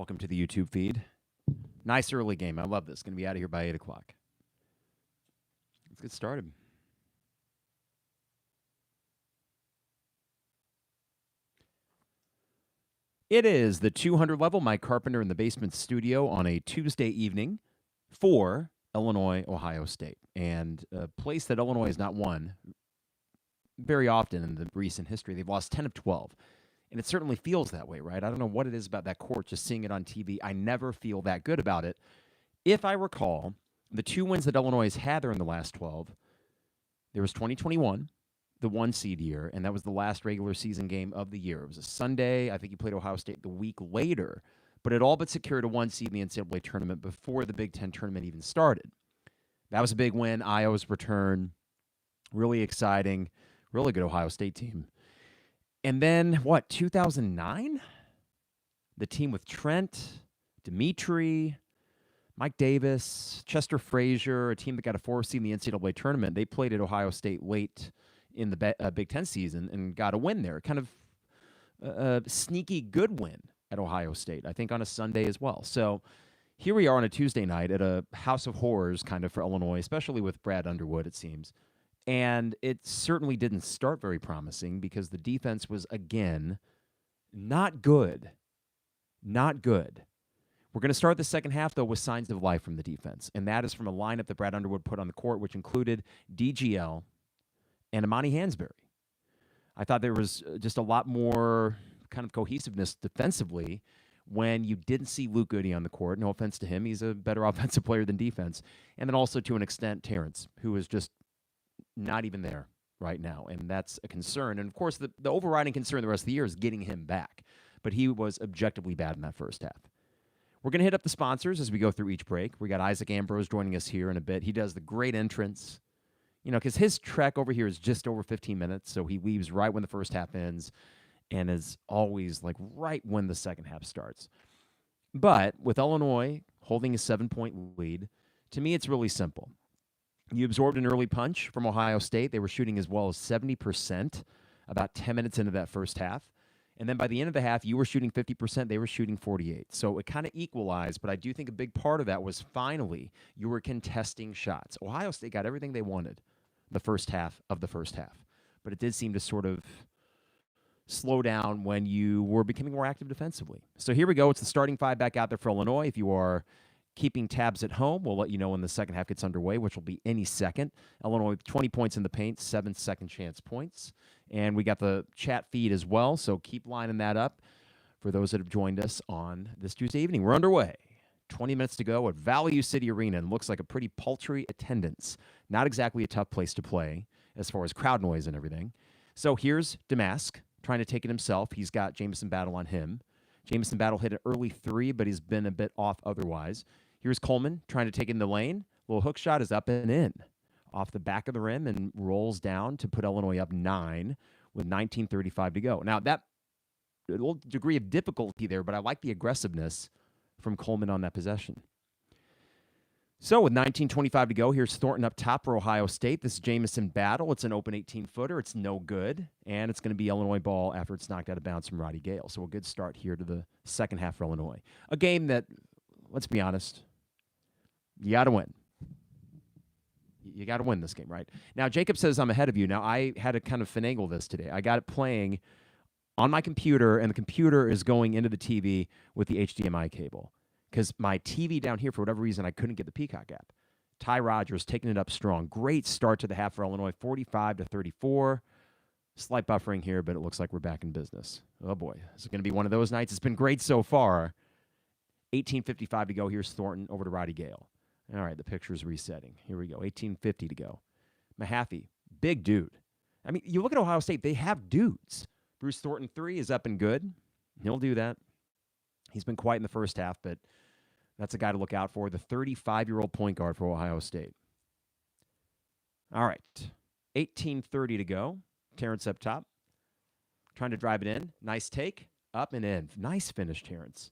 Welcome to the YouTube feed. Nice early game. I love this. Going to be out of here by 8 o'clock. Let's get started. It is the 200 level, Mike Carpenter in the basement studio on a Tuesday evening for Illinois, Ohio State. And a place that Illinois has not won very often in the recent history. They've lost 10 of 12. And it certainly feels that way, right? I don't know what it is about that court, just seeing it on TV. I never feel that good about it. If I recall, the two wins that Illinois has had there in the last 12, there was 2021, the 1 seed year, and that was the last regular season game of the year. It was a Sunday. I think you played Ohio State the week later, but it all but secured a 1 seed in the NCAA tournament before the Big Ten tournament even started. That was a big win. Iowa's return, really exciting, really good Ohio State team. And then, 2009? The team with Trent, Dimitri, Mike Davis, Chester Frazier, a team that got a 4 seed in the NCAA tournament. They played at Ohio State late in the Big Ten season and got a win there. Kind of a sneaky good win at Ohio State, I think on a Sunday as well. So here we are on a Tuesday night at a house of horrors kind of for Illinois, especially with Brad Underwood, it seems. And it certainly didn't start very promising because the defense was, again, not good. Not good. We're going to start the second half, though, with signs of life from the defense. And that is from a lineup that Brad Underwood put on the court, which included DGL and Amani Hansberry. I thought there was just a lot more kind of cohesiveness defensively when you didn't see Luke Goody on the court. No offense to him. He's a better offensive player than defense. And then also, to an extent, Terrence, who is just not even there right now, and that's a concern. And, of course, the overriding concern the rest of the year is getting him back. But he was objectively bad in that first half. We're going to hit up the sponsors as we go through each break. We got Isaac Ambrose joining us here in a bit. He does the great entrance, because his trek over here is just over 15 minutes, so he leaves right when the first half ends and is always like right when the second half starts. But with Illinois holding a 7-point lead, to me it's really simple. You absorbed an early punch from Ohio State. They were shooting as well as 70% about 10 minutes into that first half. And then by the end of the half, you were shooting 50%. They were shooting 48%. So it kind of equalized, but I do think a big part of that was finally you were contesting shots. Ohio State got everything they wanted the first half of the first half. But it did seem to sort of slow down when you were becoming more active defensively. So here we go. It's the starting five back out there for Illinois. If you are keeping tabs at home, we'll let you know when the second half gets underway, which will be any second. Illinois with 20 points in the paint, 7 second chance points. And we got the chat feed as well, so keep lining that up for those that have joined us on this Tuesday evening. We're underway. 20 minutes to go at Value City Arena, and looks like a pretty paltry attendance. Not exactly a tough place to play as far as crowd noise and everything. So here's Domask trying to take it himself. He's got Jamison Battle on him. Jamison Battle hit an early 3, but he's been a bit off otherwise. Here's Coleman trying to take in the lane. Little hook shot is up and in off the back of the rim and rolls down to put Illinois up 9 with 19:35 to go. Now, that a little degree of difficulty there, but I like the aggressiveness from Coleman on that possession. So with 19:25 to go, here's Thornton up top for Ohio State. This is Jamison Battle. It's an open 18-footer. It's no good, and it's going to be Illinois ball after it's knocked out of bounds from Roddy Gale. So a good start here to the second half for Illinois. A game that, let's be honest, you got to win. You got to win this game, right? Now, Jacob says I'm ahead of you. Now, I had to kind of finagle this today. I got it playing on my computer, and the computer is going into the TV with the HDMI cable because my TV down here, for whatever reason, I couldn't get the Peacock app. Ty Rodgers taking it up strong. Great start to the half for Illinois, 45-34. Slight buffering here, but it looks like we're back in business. Oh, boy. This is going to be one of those nights. It's been great so far. 18:55 to go. Here's Thornton over to Roddy Gale. All right, the picture's resetting. Here we go, 18:50 to go. Mahaffey, big dude. I mean, you look at Ohio State, they have dudes. Bruce Thornton, 3 is up and good. He'll do that. He's been quiet in the first half, but that's a guy to look out for. The 35-year-old point guard for Ohio State. All right, 18:30 to go. Terrence up top. Trying to drive it in. Nice take. Up and in. Nice finish, Terrence.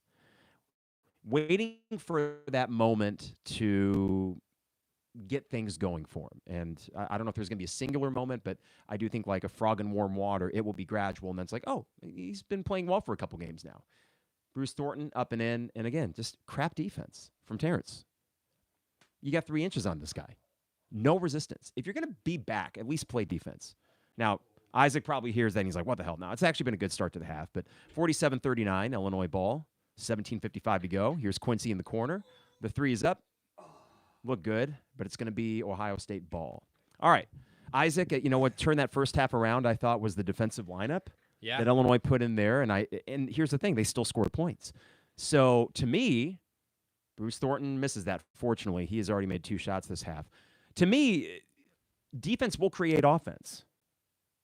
Waiting for that moment to get things going for him. And I don't know if there's going to be a singular moment, but I do think like a frog in warm water, it will be gradual. And then it's like, oh, he's been playing well for a couple games now. Bruce Thornton up and in. And again, just crap defense from Terrence. You got 3 inches on this guy. No resistance. If you're going to be back, at least play defense. Now, Isaac probably hears that and he's like, what the hell? No, it's actually been a good start to the half. But 47-39, Illinois ball. 17:55 to go. Here's Quincy in the corner. The 3 is up. Look good, but it's going to be Ohio State ball. All right. Isaac, you know what turned that first half around, I thought, was the defensive lineup that Illinois put in there. And here's the thing. They still scored points. So, to me, Bruce Thornton misses that. Fortunately, he has already made 2 shots this half. To me, defense will create offense.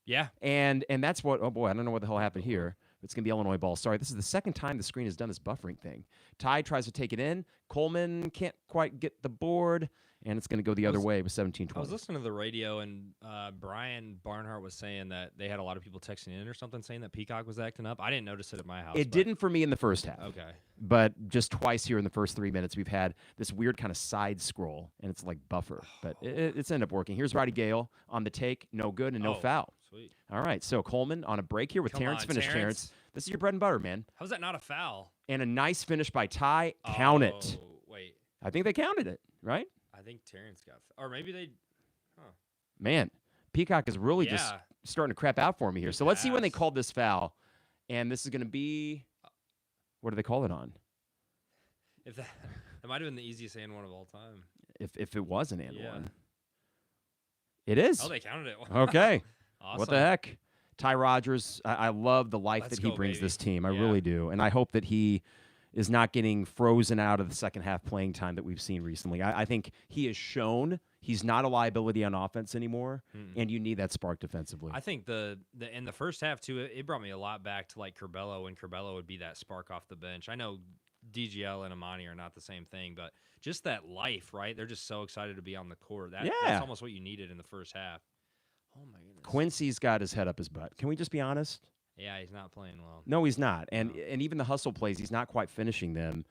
Yeah. And that's what, oh boy, I don't know what the hell happened here. It's going to be Illinois ball. Sorry, this is the second time the screen has done this buffering thing. Ty tries to take it in. Coleman can't quite get the board, and it's going to go the other way with 17-20. I was listening to the radio, and Brian Barnhart was saying that they had a lot of people texting in or something saying that Peacock was acting up. I didn't notice it at my house. It didn't for me in the first half. Okay. But just twice here in the first 3 minutes, we've had this weird kind of side scroll, and it's like buffer. But it's ended up working. Here's Roddy Gale on the take. No good and no foul. Sweet. All right, so Coleman on a break here with Terrence. Finish, Terrence. This is your bread and butter, man. How's that not a foul? And a nice finish by Ty. Count it. Wait. I think they counted it, right? I think Terrence got or maybe they Man, Peacock is really just starting to crap out for me here. So let's see when they called this foul. And this is going to be what do they call it on? If that might have been the easiest and one of all time. If it was an and one. It is. Oh, they counted it. Okay. Awesome. What the heck? Ty Rodgers, I love the life that he brings this team. I really do. And I hope that he is not getting frozen out of the second half playing time that we've seen recently. I think he has shown he's not a liability on offense anymore, and you need that spark defensively. I think in the first half, too, it brought me a lot back to, like, Curbelo, when Curbelo would be that spark off the bench. I know DGL and Amani are not the same thing, but just that life, right? They're just so excited to be on the court. That's almost what you needed in the first half. Oh, my goodness. Quincy's got his head up his butt. Can we just be honest? Yeah, he's not playing well. No, he's not. And even the hustle plays, he's not quite finishing them.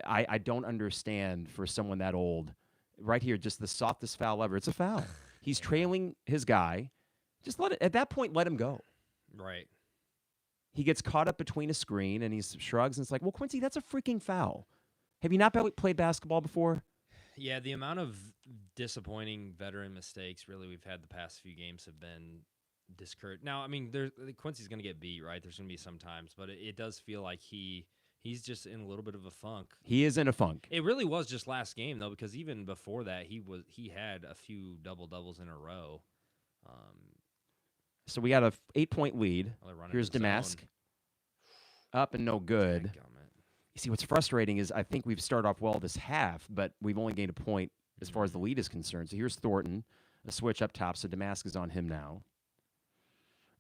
I don't understand for someone that old. Right here, just the softest foul ever. It's a foul. He's trailing his guy. Just at that point, let him go. Right. He gets caught up between a screen, and he shrugs, and it's like, well, Quincy, that's a freaking foul. Have you not played basketball before? Yeah, the amount of disappointing veteran mistakes really we've had the past few games have been discouraged. Now, I mean, Quincy's going to get beat, right? There's going to be some times, but it does feel like he's just in a little bit of a funk. He is in a funk. It really was just last game, though, because even before that, he had a few double-doubles in a row. So we got a 8-point lead. Here's Domask. Up and no good. You see, what's frustrating is I think we've started off well this half, but we've only gained a point as far as the lead is concerned. So here's Thornton, a switch up top. So Domask is on him now.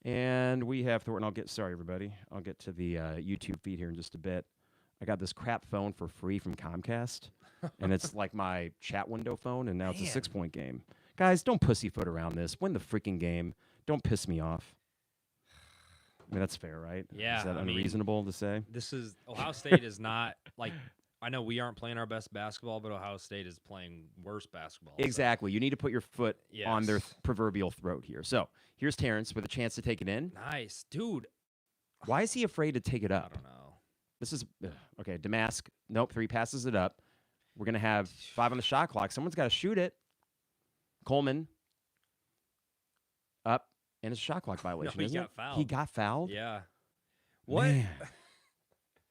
And we have Thornton. Sorry, everybody. I'll get to the YouTube feed here in just a bit. I got this crap phone for free from Comcast, and it's like my chat window phone, and now it's a 6-point game. Guys, don't pussyfoot around this. Win the freaking game. Don't piss me off. I mean, that's fair, right? Yeah. Is that unreasonable to say? Ohio State is not, like, I know we aren't playing our best basketball, but Ohio State is playing worse basketball. Exactly. So. You need to put your foot on their proverbial throat here. So here's Terrence with a chance to take it in. Nice. Dude. Why is he afraid to take it up? I don't know. This is, okay, Domask. Nope, 3 passes it up. We're going to have 5 on the shot clock. Someone's got to shoot it. Coleman. Up. And it's a shot clock violation, no, isn't it? Fouled. He got fouled? Yeah. What? Man.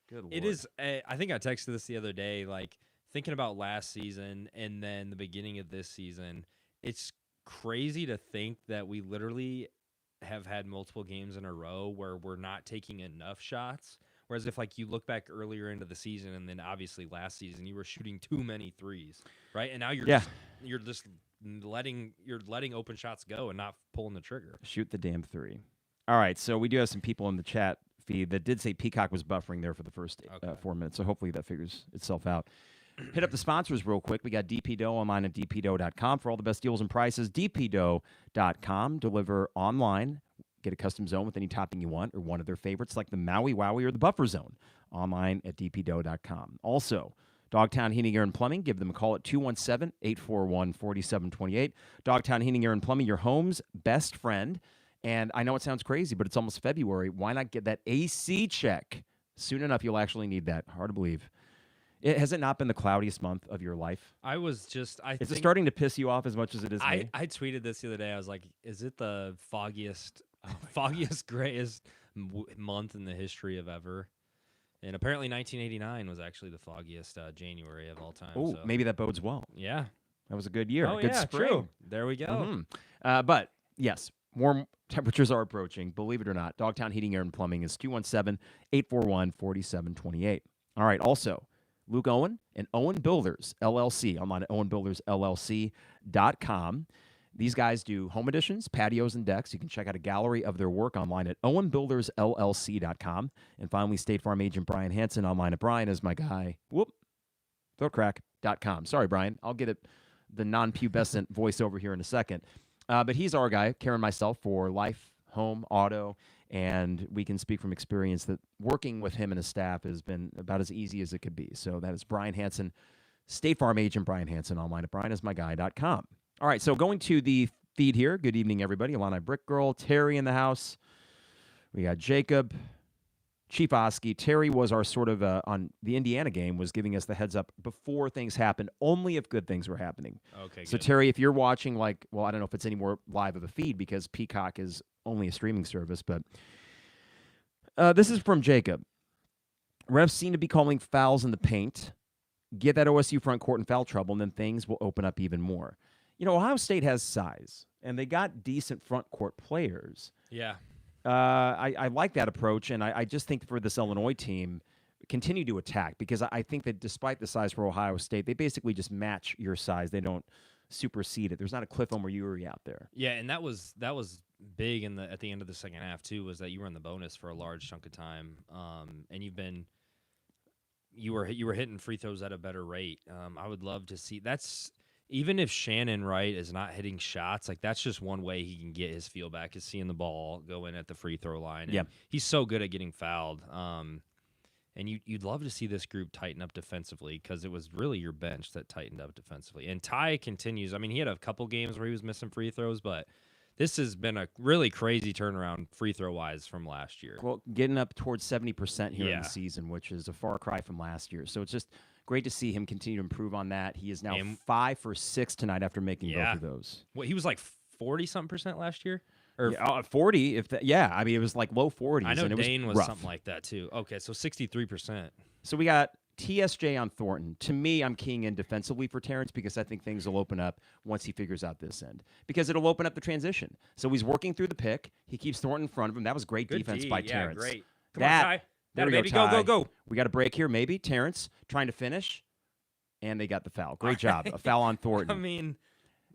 Good Lord. It is, I think I texted this the other day, like, thinking about last season and then the beginning of this season, it's crazy to think that we literally have had multiple games in a row where we're not taking enough shots. Whereas if, like, you look back earlier into the season and then obviously last season you were shooting too many threes, right? And now you're just letting open shots go and not pulling the trigger. Shoot the damn 3. All right, so we do have some people in the chat feed that did say Peacock was buffering there for the first 4 minutes, so hopefully that figures itself out. Hit up the sponsors real quick. We got DP Dough online at dpdough.com for all the best deals and prices. dpdough.com. Deliver online. Get a custom zone with any topping you want or one of their favorites like the Maui Wowie or the Buffer Zone. Online at dpdough.com. Also, Dogtown Heating, Air, and Plumbing. Give them a call at 217-841-4728. Dogtown Heating, Air, and Plumbing, your home's best friend. And I know it sounds crazy, but it's almost February. Why not get that AC check Soon enough, you'll actually need that. Hard to believe. Has it not been the cloudiest month of your life? Is it starting to piss you off as much as it is me? I tweeted this the other day. I was like, is it the foggiest, grayest month in the history of ever? And apparently 1989 was actually the foggiest January of all time. Oh, so. maybe that bodes well. Yeah. That was a good year. Oh, good yeah, spring. True. There we go. But, yes, warm temperatures are approaching. Believe it or not, Dogtown Heating, Air, and Plumbing is 217-841-4728. All right, also, Luke Owen and Owen Builders, LLC, online at owenbuildersllc.com. These guys do home additions, patios, and decks. You can check out a gallery of their work online at owenbuildersllc.com. And finally, State Farm agent Brian Hansen online at Brian is my guy. Throatcrack.com. Sorry, Brian. I'll get the non-pubescent voice over here in a second. But he's our guy, Karen, myself, for life, home, auto, and we can speak from experience that working with him and his staff has been about as easy as it could be. So that is Brian Hansen, State Farm agent Brian Hansen, online at brianismyguy.com. All right, so going to the feed here. Good evening, everybody. Alana Brick Girl, Terry in the house. We got Jacob, Chief Oski. Terry was our sort of, on the Indiana game, was giving us the heads up before things happened, only if good things were happening. Okay, so good. Terry, if you're watching, I don't know if it's any more live of a feed because Peacock is only a streaming service, but this is from Jacob. Refs seem to be calling fouls in the paint. Get that OSU front court in foul trouble, and then things will open up even more. Ohio State has size, and they got decent front court players. Yeah. I like that approach, and I just think for this Illinois team, continue to attack because I think that despite the size for Ohio State, they basically just match your size. They don't supersede it. There's not a Cliff Omoyuri out there. Yeah, and that was big at the end of the second half too. Was that you were in the bonus for a large chunk of time, and you were hitting free throws at a better rate. I would love to see that's. Even if Shannon, right, is not hitting shots, that's just one way he can get his feel back is seeing the ball go in at the free throw line. And he's so good at getting fouled. And you'd love to see this group tighten up defensively because it was really your bench that tightened up defensively. And Ty continues. I mean, he had a couple games where he was missing free throws, but this has been a really crazy turnaround free throw-wise from last year. Well, getting up towards 70% here in the season, which is a far cry from last year. So it's just great to see him continue to improve on that. He is now 5 for 6 tonight after making both of those. Well, he was 40-something% last year? Or 40, I mean, it was low 40s. I know and Dane was was something like that, too. Okay, so 63%. So we got TSJ on Thornton. To me, I'm keying in defensively for Terrence because I think things will open up once he figures out this end. Because it'll open up the transition. So he's working through the pick. He keeps Thornton in front of him. That was great defense by Terrence. Great. Come on, Ty. There we baby. Go, go. We got a break here, maybe. Terrence trying to finish. And they got the foul. Great job. A foul on Thornton. I mean,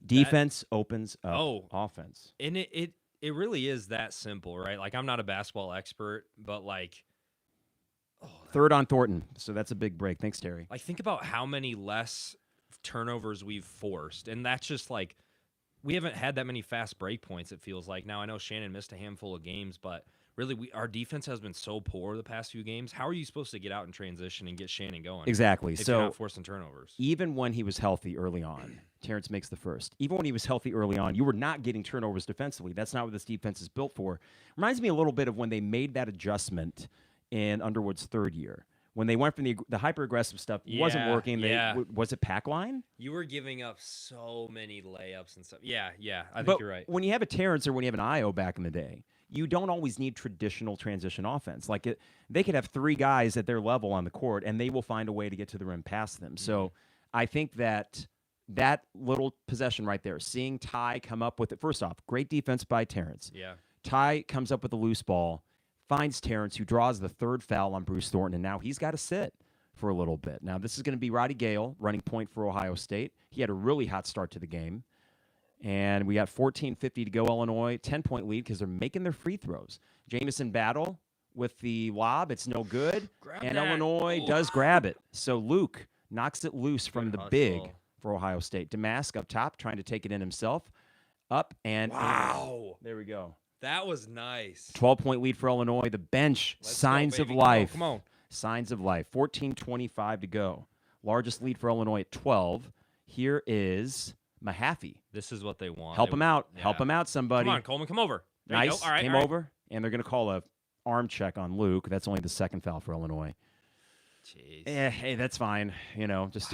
defense opens up offense. And it really is that simple, right? I'm not a basketball expert, but third on Thornton. So that's a big break. Thanks, Terry. Think about how many less turnovers we've forced. And that's just we haven't had that many fast break points, it feels like. Now, I know Shannon missed a handful of games, but really, our defense has been so poor the past few games. How are you supposed to get out in transition and get Shannon going? Exactly. If so you're not forcing turnovers. Even when he was healthy early on, Terrence makes the first. Even when he was healthy early on, you were not getting turnovers defensively. That's not what this defense is built for. Reminds me a little bit of when they made that adjustment in Underwood's third year. When they went from the hyper-aggressive stuff, wasn't working. Was it pack line? You were giving up so many layups and stuff. Yeah, I think you're right. When you have a Terrence or when you have an Io back in the day, you don't always need traditional transition offense. They could have 3 guys at their level on the court, and they will find a way to get to the rim past them. So I think that little possession right there, seeing Ty come up with it, first off, great defense by Terrence. Yeah. Ty comes up with a loose ball, finds Terrence, who draws the third foul on Bruce Thornton, and now he's got to sit for a little bit. Now, this is going to be Roddy Gale running point for Ohio State. He had a really hot start to the game. And we got 14:50 to go, Illinois. 10-point lead because they're making their free throws. Jamison battle with the lob. It's no good. Illinois does grab it. So Luke knocks it loose from the big for Ohio State. Domask up top trying to take it in himself. Up and wow. There we go. That was nice. 12-point lead for Illinois. The bench, signs of life. Come on. Signs of life. 14:25 to go. Largest lead for Illinois at 12. Here is Mahaffey. This is what they want. Help him out. Yeah. Help him out, somebody. Come on, Coleman, come over. There nice. you go. All right, Came over, and they're going to call a arm check on Luke. That's only the second foul for Illinois. Jeez. Hey, that's fine. Just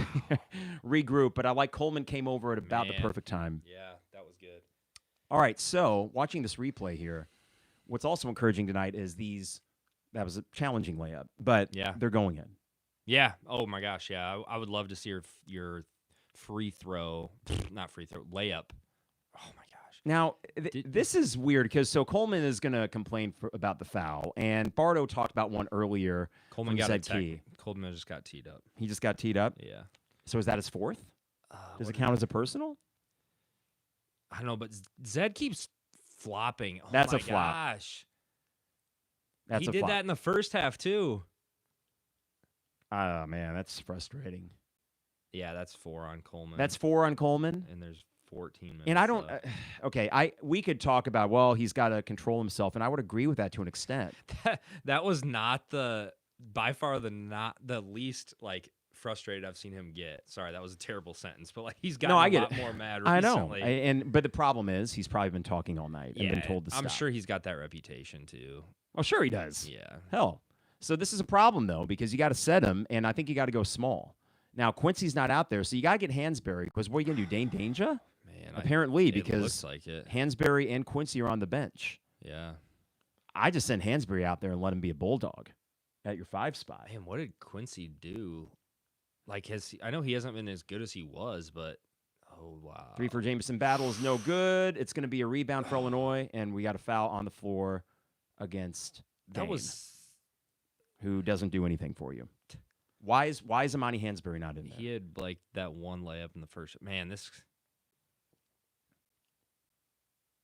regroup. But I like Coleman came over at about the perfect time. Yeah, that was good. All right, so watching this replay here, what's also encouraging tonight is that was a challenging layup, but they're going in. Yeah. Oh, my gosh, yeah. I would love to see your free throw, not free throw, layup. Oh, my gosh. Now, this is weird because Coleman is going to complain about the foul, and Bardo talked about one earlier. Coleman Coleman just got teed up. He just got teed up? Yeah. So is that his fourth? Does it count as a personal? I don't know, but Zed keeps flopping. Oh, That's my a flop. Gosh. He did that in the first half, too. Oh, man, that's frustrating. Yeah, that's 4 on Coleman. That's 4 on Coleman? And there's 14 minutes. And I don't we could talk about, well, he's got to control himself, and I would agree with that to an extent. That was not by far not the least frustrated I've seen him get. Sorry, that was a terrible sentence, but he's gotten a lot more mad recently. I know. But the problem is he's probably been talking all night and been told to stop. I'm sure he's got that reputation too. Oh, sure he does. Yeah. Hell. So this is a problem though, because you got to set him, and I think you got to go small. Now Quincy's not out there, so you got to get Hansberry, because what are you gonna do, Dane Danger? Man, apparently, it because looks like it. Hansberry and Quincy are on the bench. Yeah. I just send Hansberry out there and let him be a bulldog at your 5 spot. Man, what did Quincy do? I know he hasn't been as good as he was, but oh wow. 3 for Jameson Battle is no good. It's going to be a rebound for Illinois, and we got a foul on the floor against Dane, who doesn't do anything for you. Why is Amani Hansberry not in there? He had that one layup in the first. Man, this.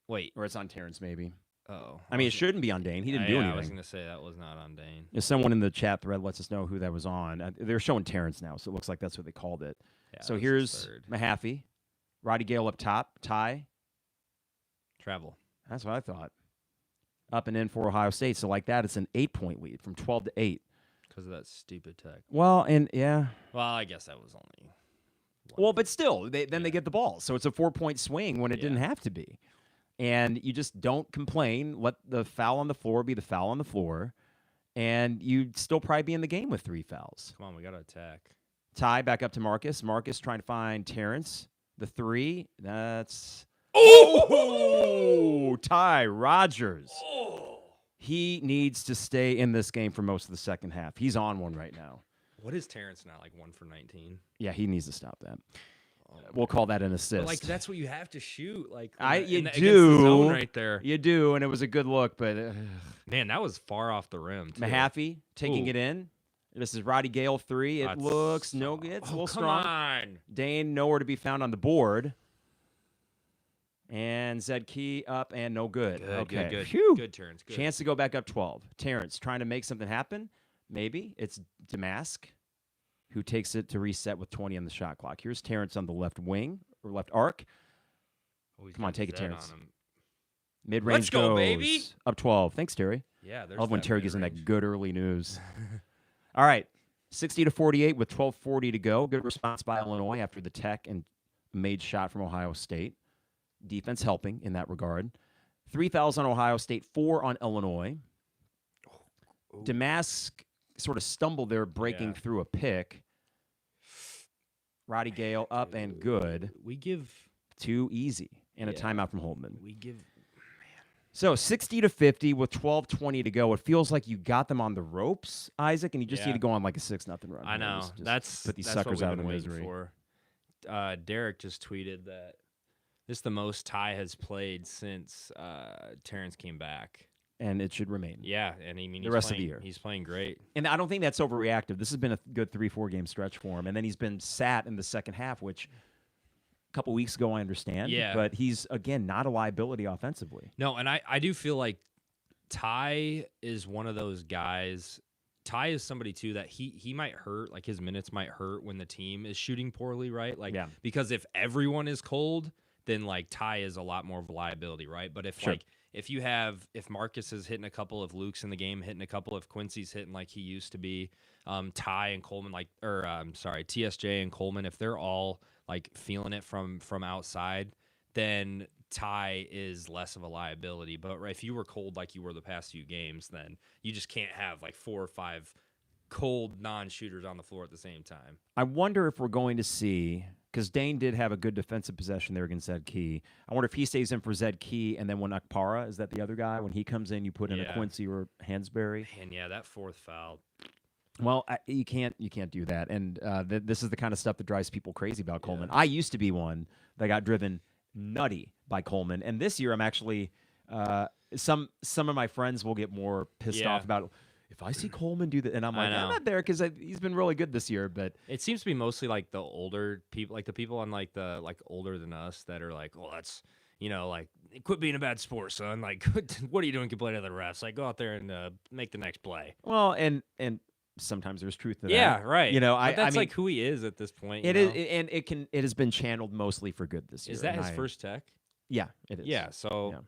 Wait, or it's on Terrence maybe. Oh, I mean, it shouldn't be on Dane. He didn't do anything. I was going to say that was not on Dane. If someone in the chat thread lets us know who that was on. They're showing Terrence now, so it looks like that's what they called it. Yeah, so here's Mahaffey. Roddy Gale up top. Ty. Travel. That's what I thought. Up and in for Ohio State. So like that, it's an 8-point lead from 12 to 8. Because of that stupid tech. Well, and yeah. Well, I guess that was only. Well, but still, they get the ball. So it's a 4-point swing when it didn't have to be. And you just don't complain. Let the foul on the floor be the foul on the floor. And you'd still probably be in the game with 3 fouls. Come on, we got to attack. Ty back up to Marcus. Marcus trying to find Terrence. The 3. That's... Oh! Ty Rodgers. Oh! He needs to stay in this game for most of the second half. He's on one right now. What is Terrence now? 1 for 19? Yeah, he needs to stop that. We'll call that an assist. But that's what you have to shoot. You do the zone right there. You do, and it was a good look, but man, that was far off the rim. Too. Mahaffey taking it in. This is Roddy Gale 3. It looks no good. It's a little strong. Come on. Dane nowhere to be found on the board. And Zed Key up and no good. Good. Phew. Good Terrence. Good. Chance to go back up 12. Terrence trying to make something happen. Maybe it's Domask who takes it to reset with 20 on the shot clock. Here's Terrence on the left wing or left arc. Come on, take it, Terrence. Mid-range Let's go, goes baby. Up 12. Thanks, Terry. Yeah, there's I love when Terry gives him that good early news. All right, 60-48 with 12:40 to go. Good response by Illinois after the tech and made shot from Ohio State. Defense helping in that regard. 3 fouls on Ohio State, 4 on Illinois. Domask sort of stumbled there, breaking through a pick. Roddy Gale up and good. We give too easy and a timeout from Holtman. We give. So 60-50 with 12:20 to go. It feels like you got them on the ropes, Isaac, and you just need to go on a 6-0 run. I know. Put these suckers out of the misery. For. Derek just tweeted that this is the most Ty has played since Terrence came back. And it should remain. Yeah, and I mean, the rest of the year. He's playing great. And I don't think that's overreactive. This has been a good 3-4 game stretch for him. And then he's been sat in the second half, which a couple weeks ago I understand. Yeah. But he's, again, not a liability offensively. No, and I do feel like Ty is one of those guys. Ty is somebody, too, that he might hurt. His minutes might hurt when the team is shooting poorly, right? Because if everyone is cold, then, Ty is a lot more of a liability, right? But if, if Marcus is hitting a couple of Luke's in the game, hitting a couple of Quincy's hitting like he used to be, Ty and Coleman, TSJ and Coleman, if they're all feeling it from outside, then Ty is less of a liability. But if you were cold like you were the past few games, then you just can't have like 4 or 5 cold non-shooters on the floor at the same time. I wonder if we're going to see, because Dane did have a good defensive possession there against Zed Key. I wonder if he stays in for Zed Key, and then when Akpara, is that the other guy? When he comes in, you put in a Quincy or Hansberry. And yeah, that 4th foul. Well, you can't do that, and this is the kind of stuff that drives people crazy about Coleman. I used to be one that got driven nutty by Coleman, and this year I'm actually some of my friends will get more pissed off about it. If I see Coleman do that, and I'm like, I'm not there because he's been really good this year. But it seems to be mostly like the older people, like the people on like the older than us that are like, well, that's like quit being a bad sport, son. Like, what are you doing complaining to the refs? Like, go out there and make the next play. Well, and sometimes there's truth to that. Yeah, right. But that's like who he is at this point. It is, and it has been channeled mostly for good this year. Is that his first tech? Yeah, it is. Yeah, so. Yeah.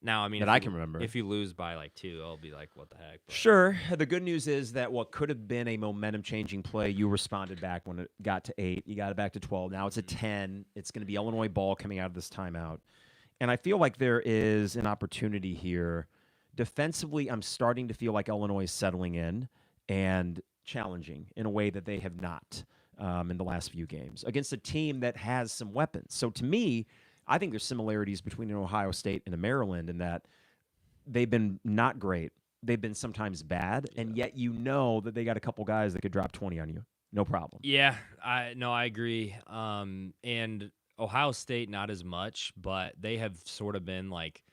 Now, I mean, that I can remember. If you lose by like 2, I'll be like, what the heck? But. Sure. The good news is that what could have been a momentum-changing play, you responded back when it got to 8. You got it back to 12. Now it's a 10. It's going to be Illinois ball coming out of this timeout. And I feel like there is an opportunity here. Defensively, I'm starting to feel like Illinois is settling in and challenging in a way that they have not in the last few games against a team that has some weapons. So to me, I think there's similarities between an Ohio State and a Maryland in that they've been not great. They've been sometimes bad, and yet that they got a couple guys that could drop 20 on you. No problem. Yeah, I agree. And Ohio State, not as much, but they have sort of been like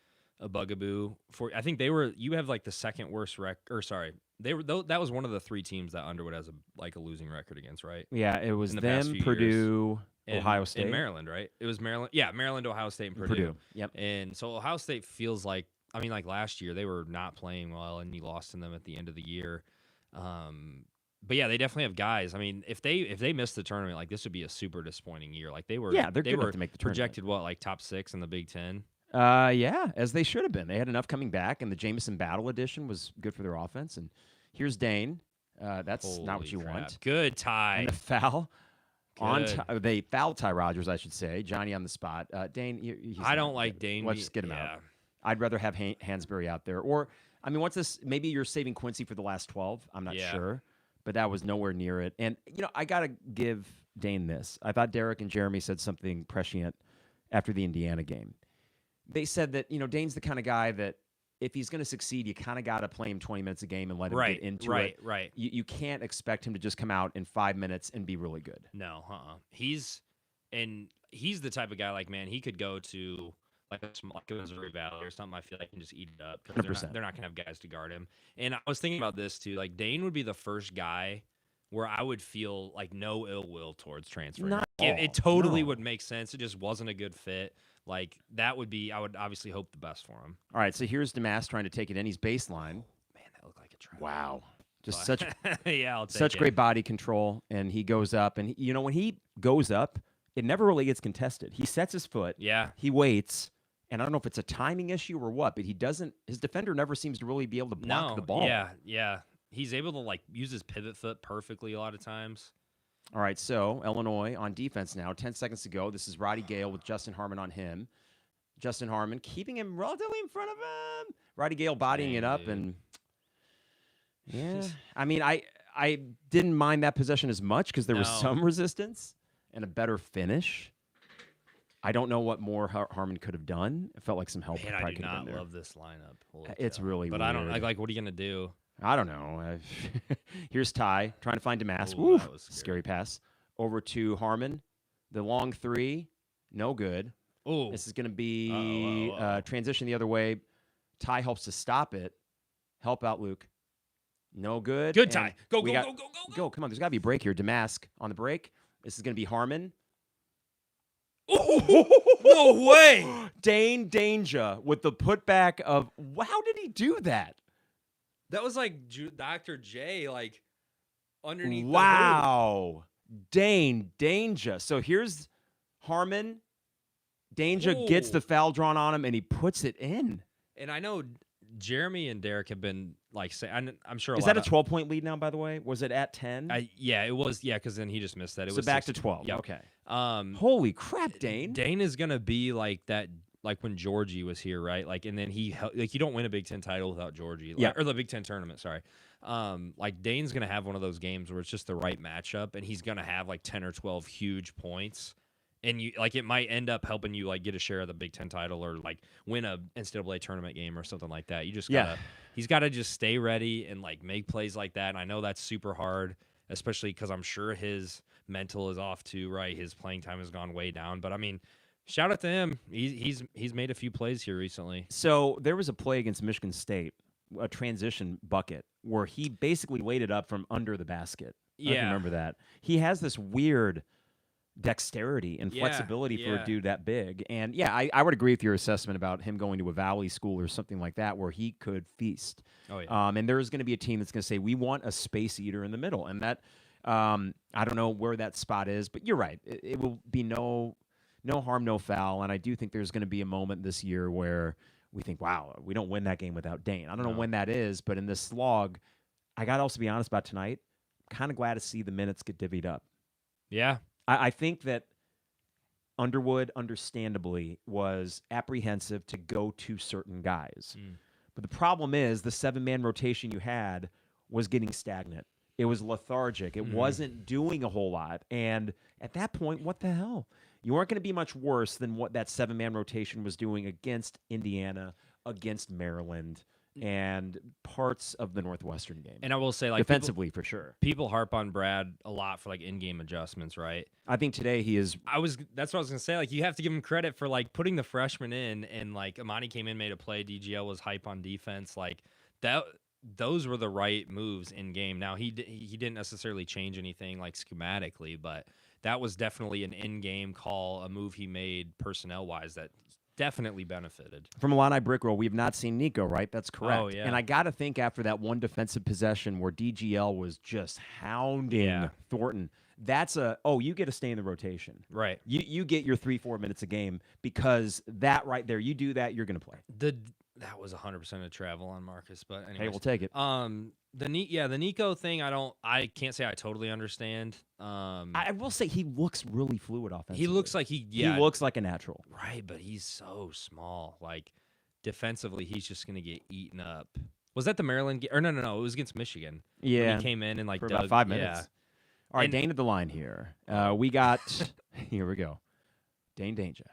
a bugaboo for. I think you have like the second worst that was one of the 3 teams that Underwood has a losing record against, right? Yeah, it was them, Purdue, Ohio State. And Maryland, right? It was Maryland. Yeah, Maryland, Ohio State, and Purdue. Yep. And so Ohio State feels like, I mean, like last year, they were not playing well, and you lost to them at the end of the year. But yeah, they definitely have guys. I mean, if they missed the tournament, like this would be a super disappointing year. Like they were good enough to make the projected like top 6 in the Big Ten. Yeah, as they should have been. They had enough coming back, and the Jamison Battle edition was good for their offense. And here's Dane. That's Holy not what you crap. want. Good Ty. And a foul. They fouled Ty Rodgers, I should say. Johnny on the spot. Dane, I don't like Dane. Let's just get him out. I'd rather have Hansberry out there. Or, I mean, maybe you're saving Quincy for the last 12. I'm not sure. But that was nowhere near it. And, I got to give Dane this. I thought Derek and Jeremy said something prescient after the Indiana game. They said that, Dane's the kind of guy that if he's going to succeed, you kind of got to play him 20 minutes a game and let him get into it. Right. You can't expect him to just come out in 5 minutes and be really good. No, He's the type of guy, like, man, he could go to like a Missouri Valley or something. I feel like, and just eat it up because they're not going to have guys to guard him. And I was thinking about this too. Like, Dane would be the first guy where I would feel like no ill will towards transferring. It totally would make sense. It just wasn't a good fit. Like, I would obviously hope the best for him. All right, so here's Domask trying to take it in. He's baseline. Oh, man, that looked like a try. Wow. Just such I'll take such great body control, and he goes up. And, when he goes up, it never really gets contested. He sets his foot. Yeah. He waits, and I don't know if it's a timing issue or what, but his defender never seems to really be able to block the ball. Yeah. He's able to, like, use his pivot foot perfectly a lot of times. All right, so Illinois on defense now. 10 seconds to go. This is Roddy Gale with Justin Harmon on him. Justin Harmon keeping him relatively in front of him. Roddy Gale bodying it up. And, yeah. I mean, I didn't mind that possession as much because there was some resistance and a better finish. I don't know what more Harmon could have done. It felt like some help. Man, I do not love this lineup. It's really weird. But I don't like, what are you going to do? I don't know. Here's Ty trying to find Domask. Ooh, that was scary pass. Over to Harmon. The long 3, no good. Ooh. This is going to be transition the other way. Ty helps to stop it. Help out, Luke. No good. Good, Ty. Go. Come on, there's got to be a break here. Domask on the break. This is going to be Harmon. Oh, no way. Dane Danger with the putback of, how did he do that? That was like Dr. J, like, underneath the hood. Dane Danger. So here's Harmon. Danger gets the foul drawn on him, and he puts it in. And I know Jeremy and Derek have been, like, saying, I'm sure Is that a 12-point lead now, by the way? Was it at 10? Yeah, it was. Yeah, because then he just missed that. It so was back to 12. Yep. Okay. Holy crap, Dane. Dane is going to be like that. like when Georgie was here, right? Like, and then you don't win a Big Ten title without Georgie, Yeah. or the Big Ten tournament. Sorry. Like Dane's gonna have one of those games where it's just the right matchup, and he's gonna have like 10 or 12 huge points, and it might end up helping you like get a share of the Big Ten title or like win a NCAA tournament game or something like that. You just gotta, he's got to just stay ready and like make plays like that. And I know that's super hard, especially because I'm sure his mental is off too, right? His playing time has gone way down, but I mean, shout out to him. He's made a few plays here recently. So there was a play against Michigan State, a transition bucket, where he basically laid it up from under the basket. I remember that. He has this weird dexterity and flexibility for a dude that big. And I would agree with your assessment about him going to a Valley school or something like that where he could feast. Oh, yeah. And there's going to be a team that's going to say, we want a space eater in the middle. And that, I don't know where that spot is, but you're right. It will be no harm, no foul. And I do think there's going to be a moment this year where we think, wow, we don't win that game without Dane. I don't know when that is, but in this slog, I got to also be honest about tonight. I'm kind of glad to see the minutes get divvied up. Yeah. I think that Underwood, understandably, was apprehensive to go to certain guys. But the problem is the 7-man rotation you had was getting stagnant. It was lethargic. It wasn't doing a whole lot. And at that point, what the hell? You weren't going to be much worse than what that 7-man rotation was doing against Indiana, against Maryland, and parts of the Northwestern game. And I will say, like, defensively, for sure. People harp on Brad a lot for like in-game adjustments, right? I think today he is. That's what I was gonna say. Like, you have to give him credit for like putting the freshman in, and like Amani came in, made a play. DGL was hype on defense, like that. Those were the right moves in game. Now he didn't necessarily change anything like schematically, but that was definitely an in-game call, a move he made personnel-wise that definitely benefited. From Illini Brickroll, we've not seen Nico, right? That's correct. Oh, yeah. And I got to think after that one defensive possession where DGL was just hounding Thornton, that's you get to stay in the rotation. Right. You get your 3-4 minutes a game because that right there, you do that, you're going to play. That was 100% of travel on Marcus, but anyways. Hey, we'll take it. The Nico thing, I can't say I totally understand. I will say he looks really fluid offensively. He looks like he looks like a natural. Right, but he's so small. Like defensively, he's just gonna get eaten up. Was that the Maryland game? Or no, it was against Michigan. Yeah, when he came in and like for dug, about 5 minutes. Yeah. All right, Dane at the line here. We got here we go. Dane Danger.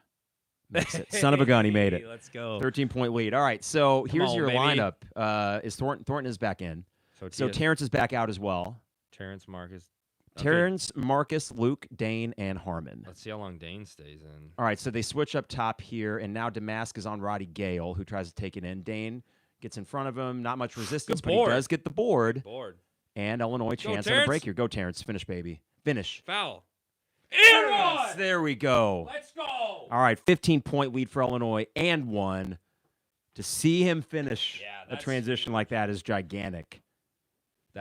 Makes it. Son of a gun, he made it. Let's go. 13-point lead. All right, so here's your baby. lineup. Is Thornton is back in. So Terrence is back out as well. Terrence, Marcus. Terrence, Marcus, Luke, Dane, and Harmon. Let's see how long Dane stays in. All right, so they switch up top here, and now Domask is on Roddy Gale, who tries to take it in. Dane gets in front of him. Not much resistance, but he does get the board. And Illinois chance on a break here. Go, Terrence. Finish, baby. Finish. Foul. Yes, there we go. Let's go. All right, 15-point lead for Illinois and one. To see him finish a transition like that is gigantic.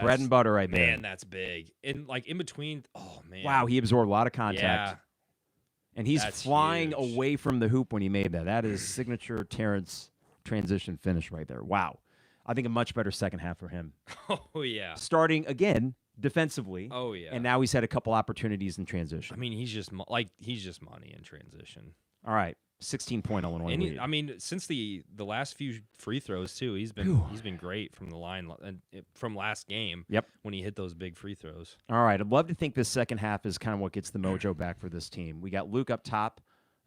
Bread and butter right there. Man, that's big. And like in between, oh man. Wow, he absorbed a lot of contact. Yeah. And he's flying away from the hoop when he made that. That is signature Terrence transition finish right there. Wow. I think a much better second half for him. Oh, yeah. Starting again defensively. Oh, yeah. And now he's had a couple opportunities in transition. I mean, he's just money in transition. All right. 16-point Illinois lead. I mean, since the last few free throws too, he's been great from the line and from last game. Yep. When he hit those big free throws. All right, I'd love to think this second half is kind of what gets the mojo back for this team. We got Luke up top,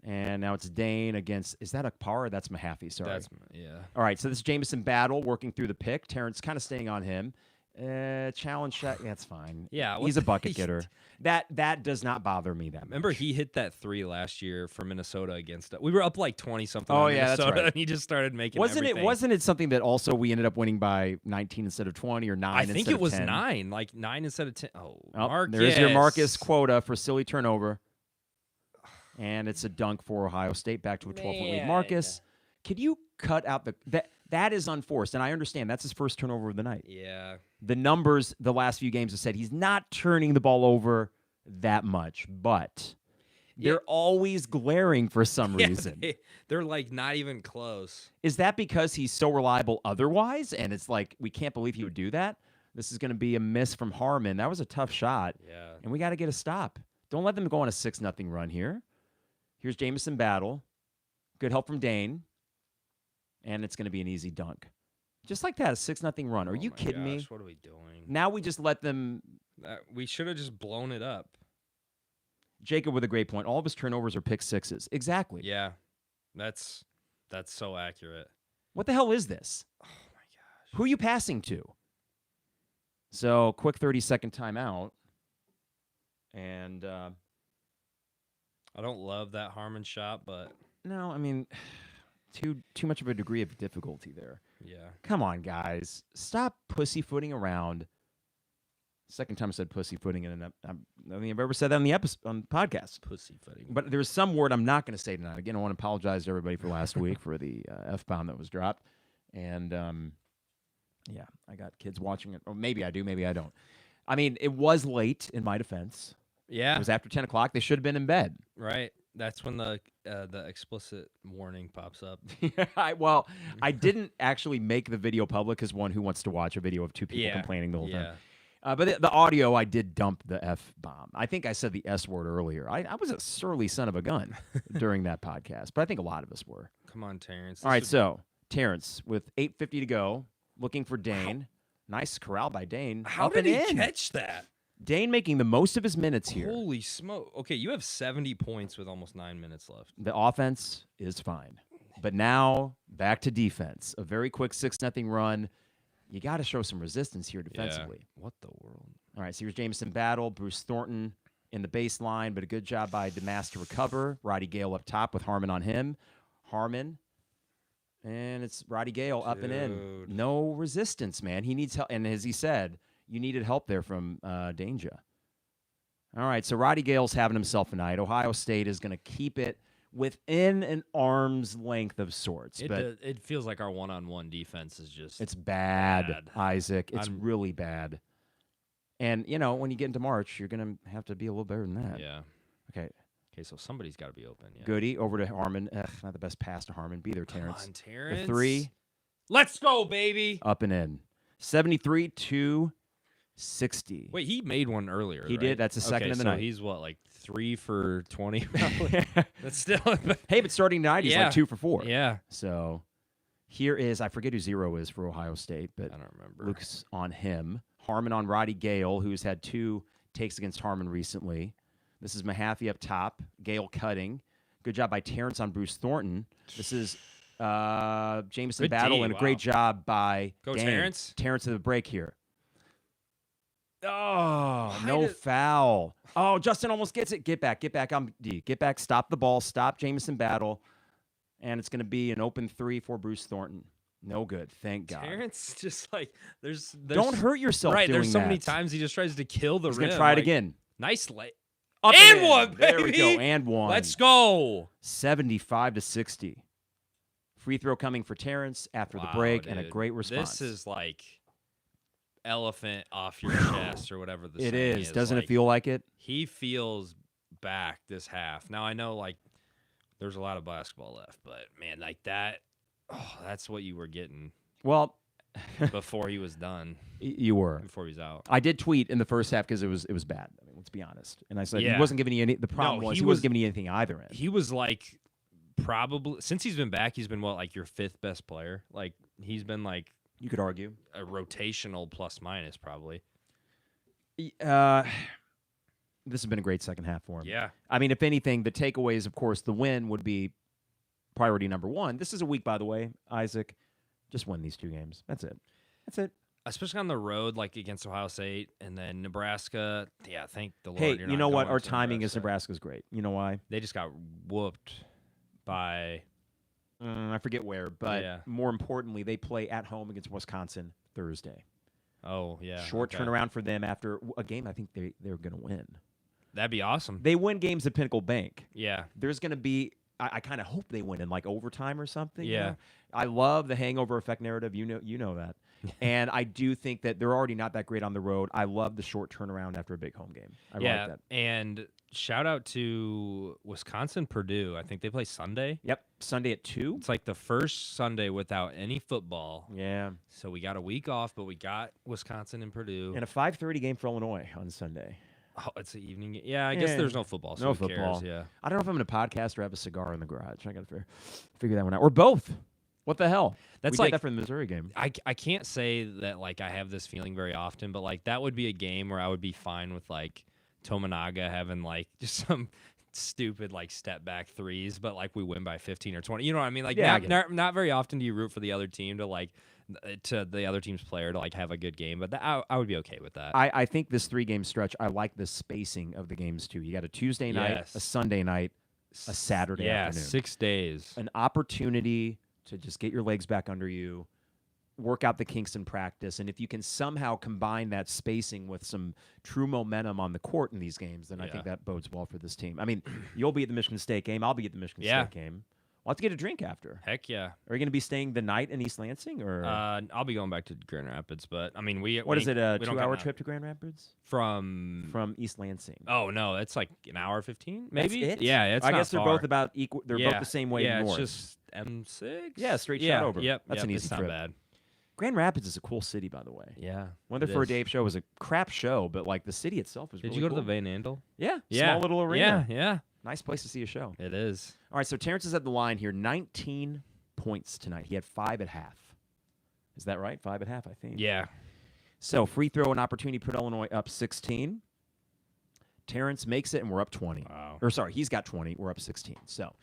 and now it's Dane against. Is that Akpara? That's Mahaffey. Sorry. All right, so this is Jamison Battle working through the pick. Terrence kind of staying on him. Challenge shot. That's fine. Yeah, he's a bucket getter. That does not bother me that much. Remember, he hit that 3 last year for Minnesota against. We were up like 20-something. Oh on yeah, Minnesota, that's right. And he just started making. Wasn't it something that also we ended up winning by 19 instead of 20 or 9? I think it was 10? 9, like 9 instead of 10. Oh, Marcus. There's your Marcus quota for silly turnover, and it's a dunk for Ohio State. Back to a 12-point lead. Marcus, could you cut out that is unforced, and I understand that's his first turnover of the night. Yeah. The numbers the last few games have said he's not turning the ball over that much, but they're always glaring for some reason. They're like not even close. Is that because he's so reliable otherwise, and it's like we can't believe he would do that? This is going to be a miss from Harmon. That was a tough shot, and we got to get a stop. Don't let them go on a 6-0 run here. Here's Jamison Battle. Good help from Dane. And it's going to be an easy dunk. Just like that, a 6-0 run. Are you kidding me? What are we doing? Now we just let them. We should have just blown it up. Jacob with a great point. All of his turnovers are pick sixes. Exactly. Yeah, that's so accurate. What the hell is this? Oh my gosh. Who are you passing to? So quick 30-second timeout. And I don't love that Harmon shot, but no, I mean, too much of a degree of difficulty there. yeah. Come on, guys. Stop pussyfooting around. Second time I said pussyfooting, and I don't think I've ever said that on the podcast. Pussyfooting. But there's some word I'm not going to say tonight. Again, I want to apologize to everybody for last week for the F-bomb that was dropped. And, yeah, I got kids watching it. Or maybe I do, maybe I don't. I mean, it was late in my defense. Yeah. It was after 10 o'clock. They should have been in bed. Right. That's when the explicit warning pops up. I didn't actually make the video public as one who wants to watch a video of two people complaining the whole time. But the audio, I did dump the F-bomb. I think I said the S word earlier. I was a surly son of a gun during that podcast, but I think a lot of us were. Come on, Terrence. All right, so Terrence with 8:50 to go, looking for Dane. Nice corral by Dane. How Up did and he in. catch that? Dane making the most of his minutes here. Holy smoke. Okay, you have 70 points with almost 9 minutes left. The offense is fine. But now, back to defense. A very quick 6-0 run. You got to show some resistance here defensively. Yeah. What the world? All right, so here's Jamison Battle, Bruce Thornton in the baseline, but a good job by Domask to recover. Roddy Gale up top with Harmon on him. Harmon. And it's Roddy Gale up and in. No resistance, man. He needs help. And as he said, you needed help there from Danger. All right, so Roddy Gale's having himself a night. Ohio State is going to keep it within an arm's length of sorts. It feels like our one-on-one defense is just it's bad. Isaac. It's really bad. And, when you get into March, you're going to have to be a little better than that. Yeah. Okay, so somebody's got to be open. Yeah. Goody over to Harmon. Not the best pass to Harmon. Be there, Terrence. Come on, Terrence. The three. Let's go, baby. Up and in. 73-60. Wait, he made one earlier. He did. That's the second in the night. He's what, like 3 for 20? That's still. Hey, but starting tonight, he's like 2 for 4. Yeah. So here is, I forget who 0 is for Ohio State, but I don't remember. Luke's on him. Harmon on Roddy Gale, who's had 2 takes against Harmon recently. This is Mahaffey up top. Gale cutting. Good job by Terrence on Bruce Thornton. This is Jamison Battle, and a great job by Go Dane. Terrence. Terrence to the break here. Oh, no foul. Oh, Justin almost gets it. Get back on D. Get back, stop the ball, stop Jamison Battle. And it's going to be an open 3 for Bruce Thornton. No good. Thank God. Terrence just like, there's don't hurt yourself right, doing there's so that. many times he just tries to kill the rim. He's going to try it again. Nice lay. Up and one, baby. There we go. And one. Let's go. 75-60. Free throw coming for Terrence after the break, and a great response. This is like elephant off your chest or whatever the saying is. It is. Doesn't it feel like it? He feels back this half. Now, I know, like, there's a lot of basketball left, but, man, like that, that's what you were getting. Well, before he was done. You were. Before he was out. I did tweet in the first half because it was bad. I mean, let's be honest. And I said he wasn't giving you any. The problem was he wasn't giving you anything either end. He was like probably since he's been back, he's been like your 5th best player. Like he's been like you could argue a rotational plus minus probably. This has been a great second half for him. Yeah. I mean, if anything, the takeaways, of course, the win would be priority number 1. This is a week, by the way, Isaac. Just win these 2 games. That's it. That's it. Especially on the road, like against Ohio State and then Nebraska. Yeah, thank the Lord. Hey, you know what? Our timing is Nebraska's great. You know why? They just got whooped by... I forget where, but more importantly, they play at home against Wisconsin Thursday. Oh, yeah. Short turnaround for them after a game I think they're going to win. That'd be awesome. They win games at Pinnacle Bank. Yeah. There's going to be... I kind of hope they win in like overtime or something. Yeah. You know? I love the hangover effect narrative. You know that. And I do think that they're already not that great on the road. I love the short turnaround after a big home game. I like that. And shout out to Wisconsin-Purdue. I think they play Sunday. Yep, Sunday at 2. It's like the first Sunday without any football. Yeah. So we got a week off, but we got Wisconsin and Purdue. And a 5:30 game for Illinois on Sunday. Oh, it's the evening. Yeah, I guess there's no football. So No who football. Cares? Yeah. I don't know if I'm going to podcast or have a cigar in the garage. I got to figure that one out. Or both. What the hell? That's we like did that for the Missouri game. I can't say that like I have this feeling very often, but like that would be a game where I would be fine with like Tominaga having like just some stupid like step back threes, but like we win by 15 or 20. You know what I mean? Like Yeah, not very often do you root for the other team to like to the other team's player to like have a good game, but I would be okay with that. I think this 3-game stretch, I like the spacing of the games too. You got a Tuesday night, a Sunday night, a Saturday afternoon. 6 days. An opportunity to just get your legs back under you, work out the kinks in practice, and if you can somehow combine that spacing with some true momentum on the court in these games, then I think that bodes well for this team. I mean, you'll be at the Michigan State game. I'll be at the Michigan State game. We'll have to get a drink after. Heck yeah. Are you going to be staying the night in East Lansing? Or I'll be going back to Grand Rapids, but I mean, what is it, a 2-hour trip to Grand Rapids? From East Lansing. Oh, no, it's like an hour 15, maybe? That's it? Yeah, it's I not guess they're far. both about equal. They're both the same way north. It's just M6? Yeah, straight shot over. Yep, That's an easy it's trip. not bad. Grand Rapids is a cool city, by the way. Yeah. Went there for a Dave show. It was a crap show, but like the city itself was Did really you go cool. to the Van Andel? Yeah, small little arena. Yeah. Nice place to see a show. It is. All right, so Terrence is at the line here. 19 points tonight. He had 5 at half. Is that right? 5 at half, I think. Yeah. So free throw and opportunity put Illinois up 16. Terrence makes it, and we're up 20. Wow. Or sorry, he's got 20. We're up 16. So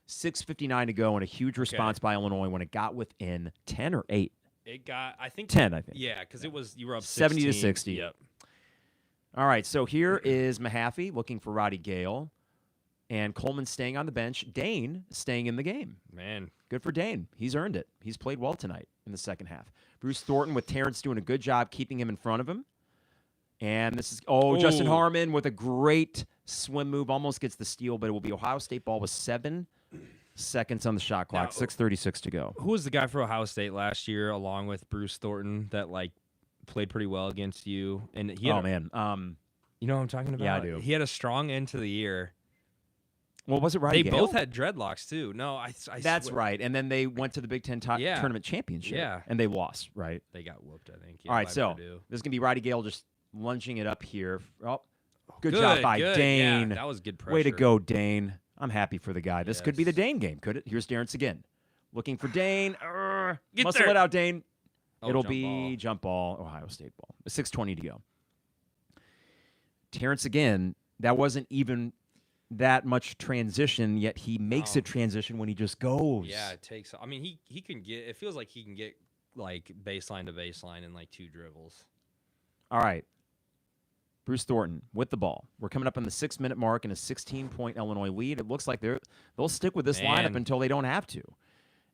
6:59 to go, and a huge response by Illinois when it got within 10 or 8. It got, I think. 10, I think. Yeah, because you were up 70 to 16. 60. Yep. All right, so here is Mahaffey looking for Roddy Gale, and Coleman staying on the bench. Dane staying in the game. Man. Good for Dane. He's earned it. He's played well tonight in the second half. Bruce Thornton with Terrence doing a good job keeping him in front of him. And this is, Justin Harmon with a great swim move. Almost gets the steal, but it will be Ohio State ball with 7 seconds on the shot clock. 6:36 to go. Who was the guy for Ohio State last year along with Bruce Thornton that, like, played pretty well against you? And he had man. You know what I'm talking about? Yeah, I do. He had a strong end to the year. Well, was it Roddy They Gale? both had dreadlocks, too. No, I That's swear. right. And then they went to the Big Ten tournament championship. Yeah. And they lost, right? They got whooped, I think. All right, by so Purdue. this is going to be Roddy Gale just lunging it up here. Oh, good job by Dane. Yeah, that was good pressure. Way to go, Dane. I'm happy for the guy. This could be the Dane game, could it? Here's Terrence again. Looking for Dane. Muscle it out, Dane. It'll be jump ball, Ohio State ball. 6:20 to go. Terrence again, that wasn't even that much transition, yet he makes it transition when he just goes. Yeah, it takes. I mean, he can get. It feels like he can get like baseline to baseline in like 2 dribbles. All right. Bruce Thornton with the ball. We're coming up on the 6-minute mark in a 16-point Illinois lead. It looks like they'll stick with this lineup until they don't have to.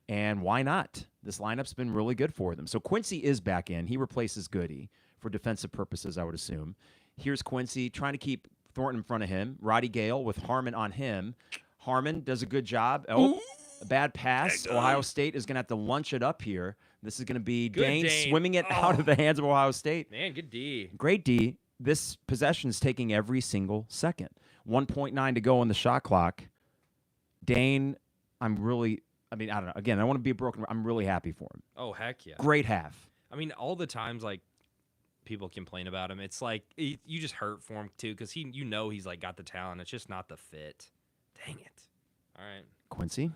And why not? This lineup's been really good for them. So Quincy is back in. He replaces Goody for defensive purposes, I would assume. Here's Quincy trying to keep Thornton in front of him. Roddy Gale with Harmon on him. Harmon does a good job. Oh, a bad pass. Ohio State is going to have to lunch it up here. This is going to be Dane swimming it out of the hands of Ohio State. Man, good D. Great D. This possession is taking every single second. 1.9 to go on the shot clock. Dane, I don't know. Again, I want to be broken. I'm really happy for him. Oh, heck yeah. Great half. I mean, all the times, like, people complain about him, it's like, you just hurt for him, too, because he's, like, got the talent. It's just not the fit. Dang it. All right. Quincy?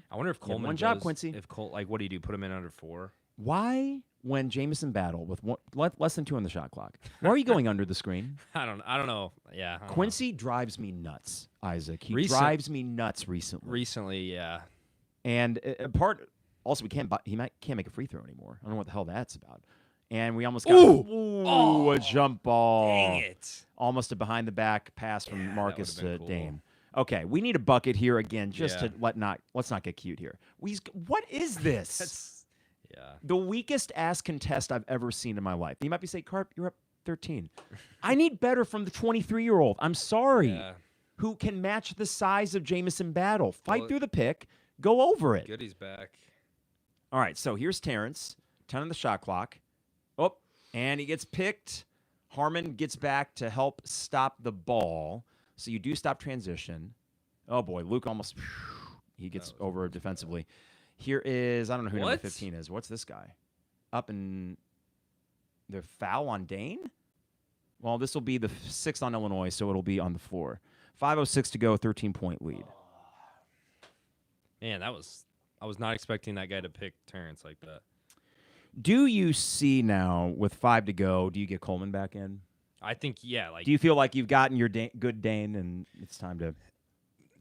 I wonder if Coleman one job, Quincy. What do you do? Put him in under 4? Why, when Jamison battled with less than 2 on the shot clock, why are you going under the screen? I don't know. Yeah. Quincy drives me nuts, Isaac. He drives me nuts recently. Recently, yeah. And also, he can't make a free throw anymore. I don't know what the hell that's about. And we almost got a jump ball. Dang it. Almost a behind the back pass from Marcus to Dane. Okay, we need a bucket here again, just to let's not get cute here. What is this? The weakest ass contest I've ever seen in my life. You might be saying, Carp, you're up 13. I need better from the 23-year-old. I'm sorry. Yeah. Who can match the size of Jamison Battle. Fight through the pick. Go over it. Goody's back. All right, so here's Terrence. 10 on the shot clock. Oh, and he gets picked. Harmon gets back to help stop the ball. So you do stop transition. Oh, boy. Luke almost he gets over defensively. Here is, I don't know who number 15 is. What's this guy? Up in the foul on Dane? Well, this will be the 6th on Illinois, so it'll be on the floor. 5:06 to go, 13-point lead. Man, I was not expecting that guy to pick Terrence like that. Do you see now, with 5 to go, do you get Coleman back in? I think, yeah. Like, do you feel like you've gotten your good Dane and it's time to...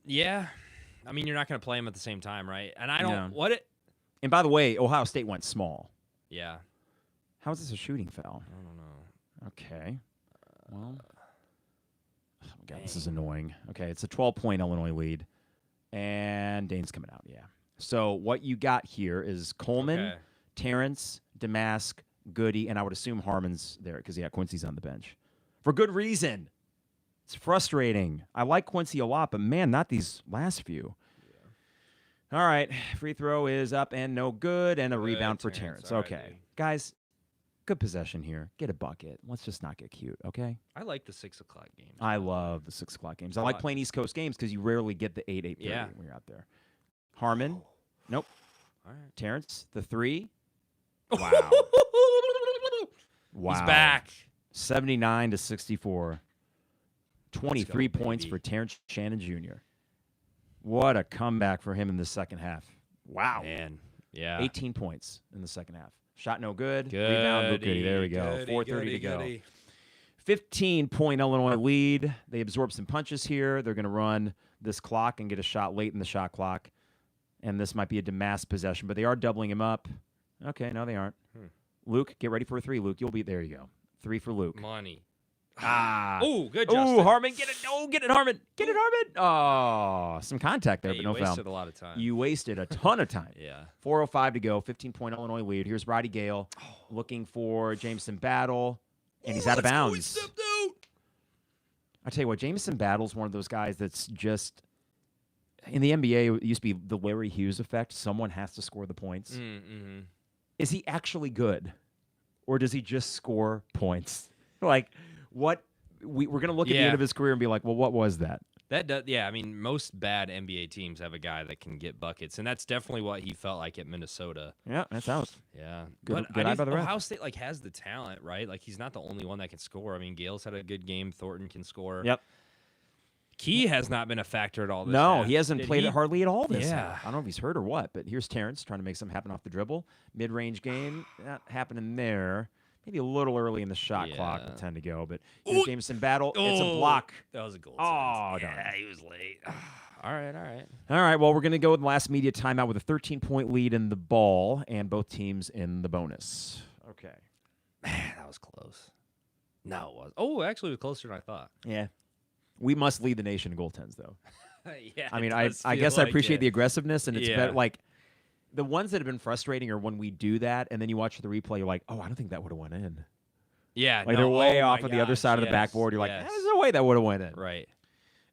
Yeah. I mean, you're not going to play him at the same time, right? And I don't... No. And by the way, Ohio State went small. Yeah. How is this a shooting foul? I don't know. Okay. Well... Oh, God, this is annoying. Okay, it's a 12-point Illinois lead. And Dane's coming out, yeah. So what you got here is Coleman, Terrence, Domask, Goody, and I would assume Harmon's there because, yeah, Quincy's on the bench. For good reason. It's frustrating. I like Quincy a lot, but, man, not these last few. Yeah. All right, free throw is up and no good, and a rebound for Terrence. Right, okay. dude. Guys, good possession here. Get a bucket. Let's just not get cute, okay? I like the 6 o'clock games. I love the 6 o'clock games. I like playing East Coast games because you rarely get the 8:30 when you're out there. Harmon. Nope. All right. Terrence, the 3. Wow. Wow. He's back. 79 to 64. 23 go, points baby. for Terrence Shannon Jr. What a comeback for him in the second half. Wow. Man. Yeah. 18 points in the second half. Shot no good. Rebound, Luke Goody. There we go. 4:30 to go. 15-point Illinois lead. They absorb some punches here. They're going to run this clock and get a shot late in the shot clock. And this might be a Domask possession, but they are doubling him up. Okay, no, they aren't. Luke, get ready for a 3. Luke, you'll be there. You go. 3 for Luke. Money. Oh, good Justin. Oh, Harmon, get it. Oh, get it, Harmon. Get it, Harmon. Oh, some contact there, but no foul. You wasted a lot of time. You wasted a ton of time. Yeah. 4:05 to go. 15-point Illinois lead. Here's Roddy Gale looking for Jameson Battle, and he's out of bounds. I tell you what, Jameson Battle's one of those guys that's just in the NBA. It used to be the Larry Hughes effect. Someone has to score the points. Mm-hmm. Is he actually good, or does he just score points? Like, what? We're going to look at the end of his career and be like, well, what was that? That does, yeah. I mean, most bad NBA teams have a guy that can get buckets, and that's definitely what he felt like at Minnesota. Yeah, that's out. Yeah, Good but eye by the ref. Ohio State has the talent, right? Like, he's not the only one that can score. I mean, Gale's had a good game. Thornton can score. Yep. Key has not been a factor at all. This No, half. he hasn't played it hardly at all this Yeah. half. I don't know if he's hurt or what, but here's Terrence trying to make something happen off the dribble. Mid-range game, not happening there. Maybe a little early in the shot clock with 10 to go, but here's Jameson Battle. It's a block. That was a goal. Oh, yeah, he was late. All right. All right, well, we're going to go with the last media timeout with a 13-point lead in the ball and both teams in the bonus. Okay. Man, that was close. No, it was. Oh, actually, it was closer than I thought. Yeah. We must lead the nation in goaltends, though. Yeah. I mean, I guess I appreciate the aggressiveness, and it's better. Like, the ones that have been frustrating are when we do that, and then you watch the replay, you're like, oh, I don't think that would have went in. Yeah. Like, they're way off of the other side of the backboard. You're like, there's no way that would have went in. Right.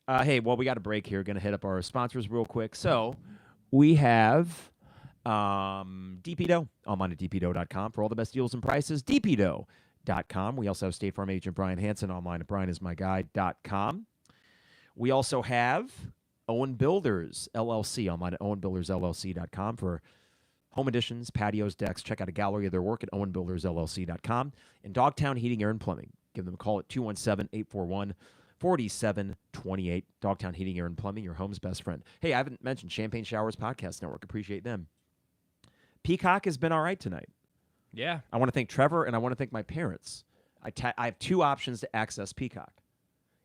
Hey, well, we got a break here. Going to hit up our sponsors real quick. So we have DPDO, online at dpdo.com for all the best deals and prices, dpdo.com. We also have State Farm agent Brian Hansen online at brianismyguy.com. We also have Owen Builders, LLC, online at owenbuildersllc.com for home additions, patios, decks. Check out a gallery of their work at owenbuildersllc.com. And Dogtown Heating, Air, and Plumbing. Give them a call at 217-841-4728. Dogtown Heating, Air, and Plumbing, your home's best friend. Hey, I haven't mentioned Champagne Showers Podcast Network. Appreciate them. Peacock has been all right tonight. Yeah. I want to thank Trevor, and I want to thank my parents. I have 2 options to access Peacock.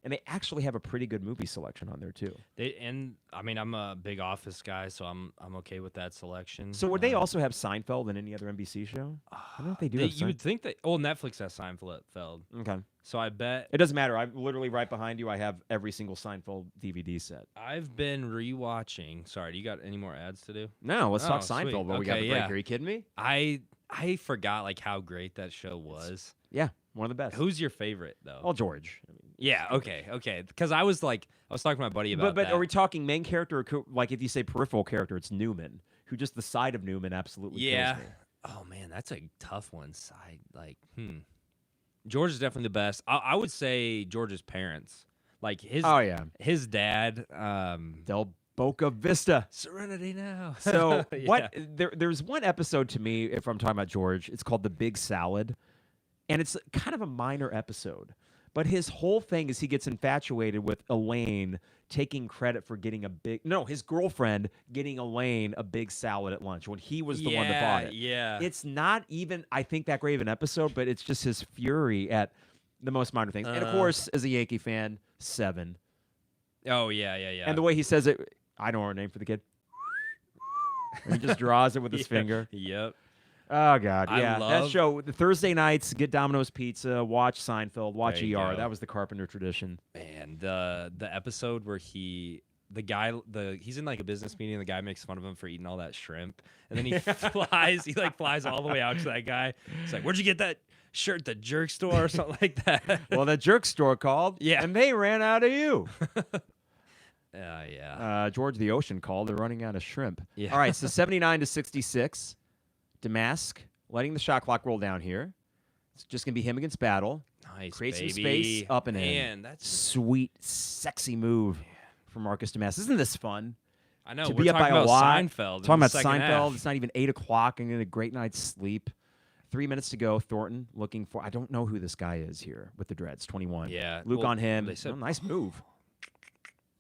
And they actually have a pretty good movie selection on there, too. I'm a big Office guy, so I'm okay with that selection. So would they also have Seinfeld and any other NBC show? I don't know if they do. You would think that. Oh, Netflix has Seinfeld. Okay. So I bet. It doesn't matter. I'm literally right behind you. I have every single Seinfeld DVD set. I've been rewatching. Sorry, do you got any more ads to do? No, let's talk sweet. Seinfeld while we got the break. Are you kidding me? I forgot how great that show was. Yeah, one of the best. Who's your favorite though? Oh, George. Yeah. Okay. Because I was talking to my buddy about but that. are we talking main character or like if you say peripheral character, it's Newman, who just the side of Newman absolutely kills me. Oh man, that's a tough one. George is definitely the best. I would say George's parents, like his. Oh yeah. His dad. Del Boca Vista. Serenity now. So what? There's one episode to me, if I'm talking about George, it's called The Big Salad, and it's kind of a minor episode. But his whole thing is he gets infatuated with Elaine taking credit for getting his girlfriend getting Elaine a big salad at lunch when he was the one that bought it. Yeah. It's not even, I think, that great of an episode, but it's just his fury at the most minor things. And of course, as a Yankee fan, 7. Oh, yeah. And the way he says it, I know our name for the kid. And he just draws it with his finger. Yep. Oh, God, yeah. I That love- show, the Thursday nights, get Domino's Pizza, watch Seinfeld, watch There you ER. go. That was the Carpenter tradition. Man, the episode where he's in like a business meeting and the guy makes fun of him for eating all that shrimp. And then he flies all the way out to that guy. He's like, "Where'd you get that shirt? The jerk store or something like that?" Well, the jerk store called, Yeah. and they ran out of you. Yeah. George the Ocean called. They're running out of shrimp. Yeah. All right, so 79-66. Domask letting the shot clock roll down here. It's just going to be him against Battle. Nice, Create some baby. space up and in. Man, that's Sweet, sexy move from Marcus Domask. Isn't this fun? I know. To We're be up by talking a about lot. Seinfeld. in Talking the about second Seinfeld. half. It's not even 8 o'clock. I'm getting a great night's sleep. 3 minutes to go. Thornton looking for, I don't know who this guy is here with the dreads, 21. Yeah. Luke well, on him. They said, Oh, nice move.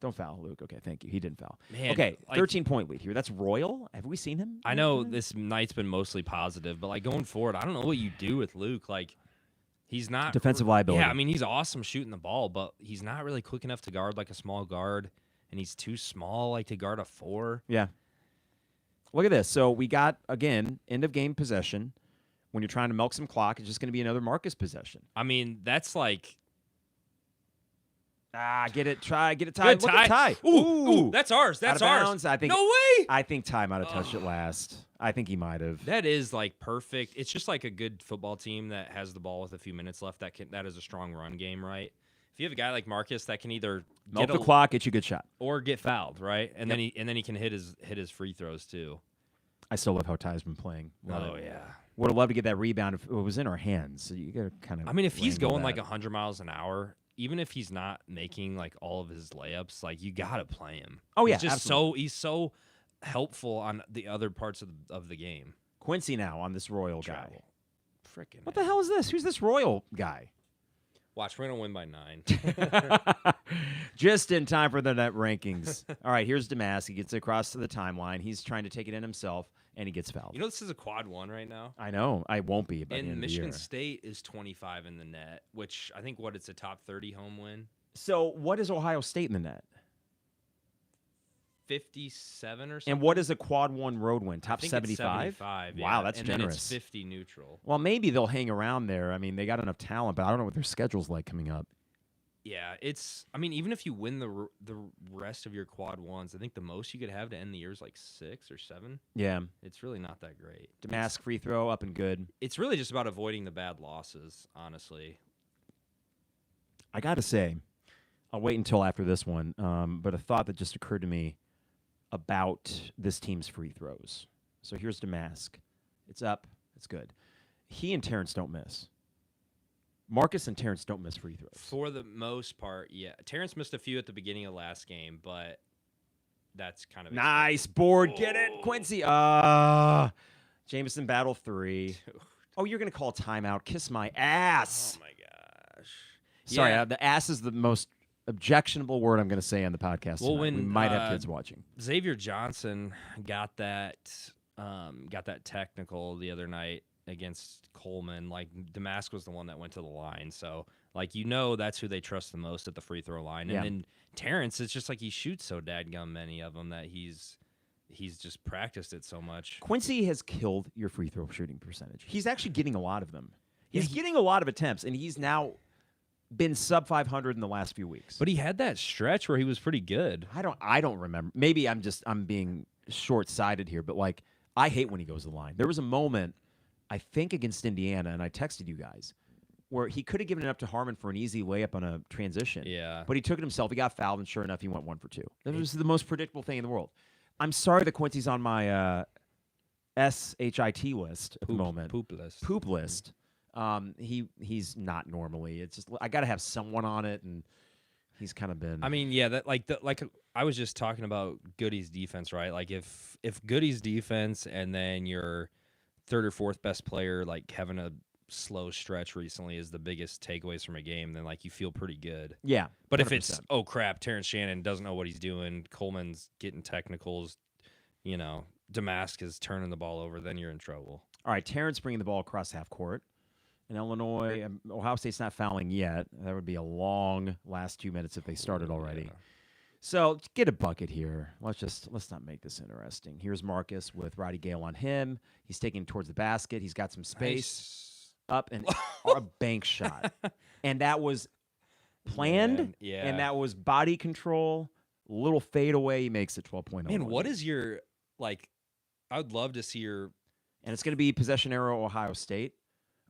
Don't foul, Luke. Okay, thank you. He didn't foul. Man, Okay, like- 13-point lead here. That's Royal. Have we seen him? I know this night's been mostly positive, but like going forward, I don't know what you do with Luke. Like, he's not Defensive liability. Yeah, I mean he's awesome shooting the ball, but he's not really quick enough to guard like a small guard, and he's too small like to guard a 4. Yeah. Look at this. So we got, again, end of game possession. When you're trying to milk some clock, it's just going to be another Marcus possession. I mean that's like Get it tied. good Look at Ty. Ooh, that's ours. That's Out of ours. bounds. I think, no way. I think Ty might have touched it last. I think he might have. That is like perfect. It's just like a good football team that has the ball with a few minutes left. That is a strong run game, right? If you have a guy like Marcus that can either Milk get the clock, get you a good shot. or get fouled, right? And then he can hit his free throws too. I still love how Ty's been playing. Love it. Yeah. Would have loved to get that rebound if it was in our hands. So you got to kind of. I mean, if he's wrangle going that. like 100 miles an hour, even if he's not making like all of his layups, like you gotta play him. Oh, yeah, he's just absolutely. he's so helpful on the other parts of the game. Quincy now on this Royal guy. Travel. Freaking. What the hell is this? Who's this Royal guy? Watch, we're gonna win by 9. Just in time for the net rankings. All right, here's Domask. He gets across to the timeline. He's trying to take it in himself, and he gets fouled. You know this is a quad 1 right now. I know. I won't be by the end And of the Michigan year. State is 25 in the net, which I think it's a top 30 home win. So what is Ohio State in the net? 57 or something. And what is a quad 1 road win? I Top think it's 75? 75. Wow, yeah. that's and generous. Then it's 50 neutral. Well, maybe they'll hang around there. I mean, they got enough talent, but I don't know what their schedule's like coming up. Yeah, I mean, even if you win the rest of your quad 1s, I think the most you could have to end the year is like 6 or 7. Yeah. It's really not that great. Domask free throw up and good. It's really just about avoiding the bad losses, honestly. I got to say, I'll wait until after this one, but a thought that just occurred to me about this team's free throws. So here's Domask. It's up. It's good. He and Terrence don't miss. Marcus and Terrence don't miss free throws. For the most part, yeah. Terrence missed a few at the beginning of last game, but that's kind of Nice board. Get it, Oh. Quincy. Jameson battle 3. expected. Oh, you're going to call timeout. Kiss my ass. Oh my gosh. Sorry, Yeah. the ass is the most objectionable word I'm going to say on the podcast. Well, tonight. when, we might have kids watching. Xavier Johnson got that technical the other night against Coleman. Like Domask was the one that went to the line, so like that's who they trust the most at the free throw line. And Yeah. then Terrence, it's just like he shoots so dadgum many of them that he's just practiced it so much. Quincy has killed your free throw shooting percentage. He's actually getting a lot of them. He's getting a lot of attempts, and he's now been sub 500 in the last few weeks. But he had that stretch where he was pretty good. I don't remember. Maybe I'm being short-sighted here, but like I hate when he goes to the line. There was a moment, I think against Indiana, and I texted you guys, where he could have given it up to Harmon for an easy layup on a transition. Yeah. But he took it himself. He got fouled, and sure enough, he went 1 for 2. That was the most predictable thing in the world. I'm sorry that Quincy's on my SHIT list at the moment. Poop list. Poop list. He's not normally. It's just I got to have someone on it, and he's kind of been. I mean, yeah, that like I was just talking about Goody's defense, right? Like if Goody's defense and then your third or fourth best player like having a slow stretch recently is the biggest takeaways from a game, then like you feel pretty good. Yeah. But if 100%. it's oh crap, Terrence Shannon doesn't know what he's doing, Coleman's getting technicals, Domask is turning the ball over, then you're in trouble. All right, Terrence bringing the ball across half court. In Illinois, Ohio State's not fouling yet. That would be a long last 2 minutes if they started already. Yeah. So get a bucket here. Let's not make this interesting. Here's Marcus with Roddy Gale on him. He's taking towards the basket. He's got some space up and a bank shot, and that was planned. Man, yeah. And that was body control. Little fade away. He makes it 12-point. Man, what is your like? I would love to see your. And it's going to be possession arrow Ohio State.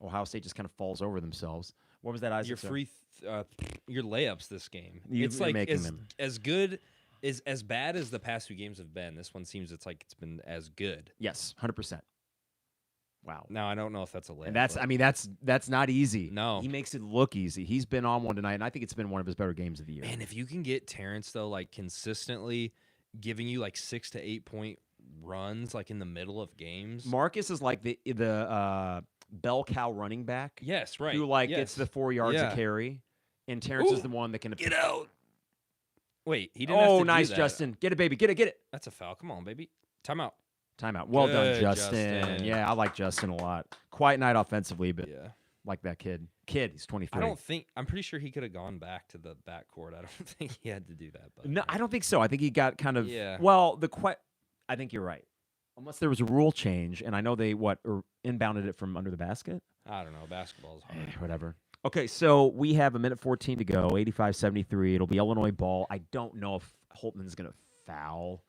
Ohio State just kind of falls over themselves. What was that, Isaac? Your free, your layups this game. You're it's like making them. as good, as bad as the past few games have been. This one seems it's like it's been as good. Yes, 100%. Wow. Now I don't know if that's a layup. And that's not easy. No, he makes it look easy. He's been on one tonight, and I think it's been one of his better games of the year. Man, if you can get Terrence though, like consistently giving you like 6 to 8 point runs, like in the middle of games. Marcus is like the bell cow running back. Yes, right. Who gets the 4 yards to carry, and Terrence is the one that can get out. Wait, he didn't. Oh, nice, Justin. Get it, baby. Get it. That's a foul. Come on, baby. Timeout. Well done, Justin. Yeah, I like Justin a lot. Quiet night offensively, but like that kid. He's 23. I'm pretty sure he could have gone back to the backcourt. I don't think he had to do that. But no, I don't think so. I think he got kind of. Yeah. Well, I think you're right. Unless there was a rule change, and I know they inbounded it from under the basket. I don't know. Basketball's hard. Whatever. Okay, so we have 1:14 to go. 85-73. It'll be Illinois ball. I don't know if Holtman's going to foul.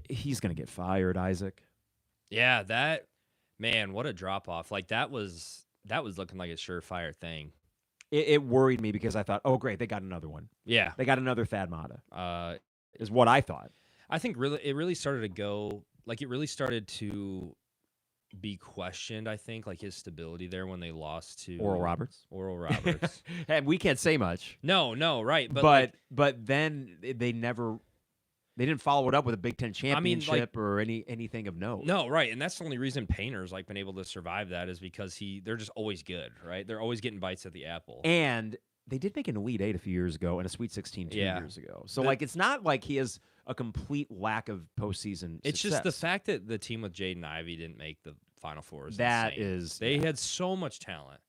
He's going to get fired, Isaac. Yeah, man, what a drop off. Like that was looking like a surefire thing. It worried me because I thought, oh great, they got another one. Yeah, they got another Thad Matta. Is what I thought. I think it really started to go. Like it really started to be questioned, I think, like his stability there when they lost to Oral Roberts. And we can't say much. No, right. But then they didn't follow it up with a Big Ten championship or anything of note. No, right. And that's the only reason Painter's like been able to survive that is because they're just always good, right? They're always getting bites at the apple. And they did make an Elite Eight a few years ago and a Sweet 16 2 years ago. So it's not like he has a complete lack of postseason It's success. just the fact that the team with Jaden Ivey didn't make the Final Four is that insane. They had so much talent.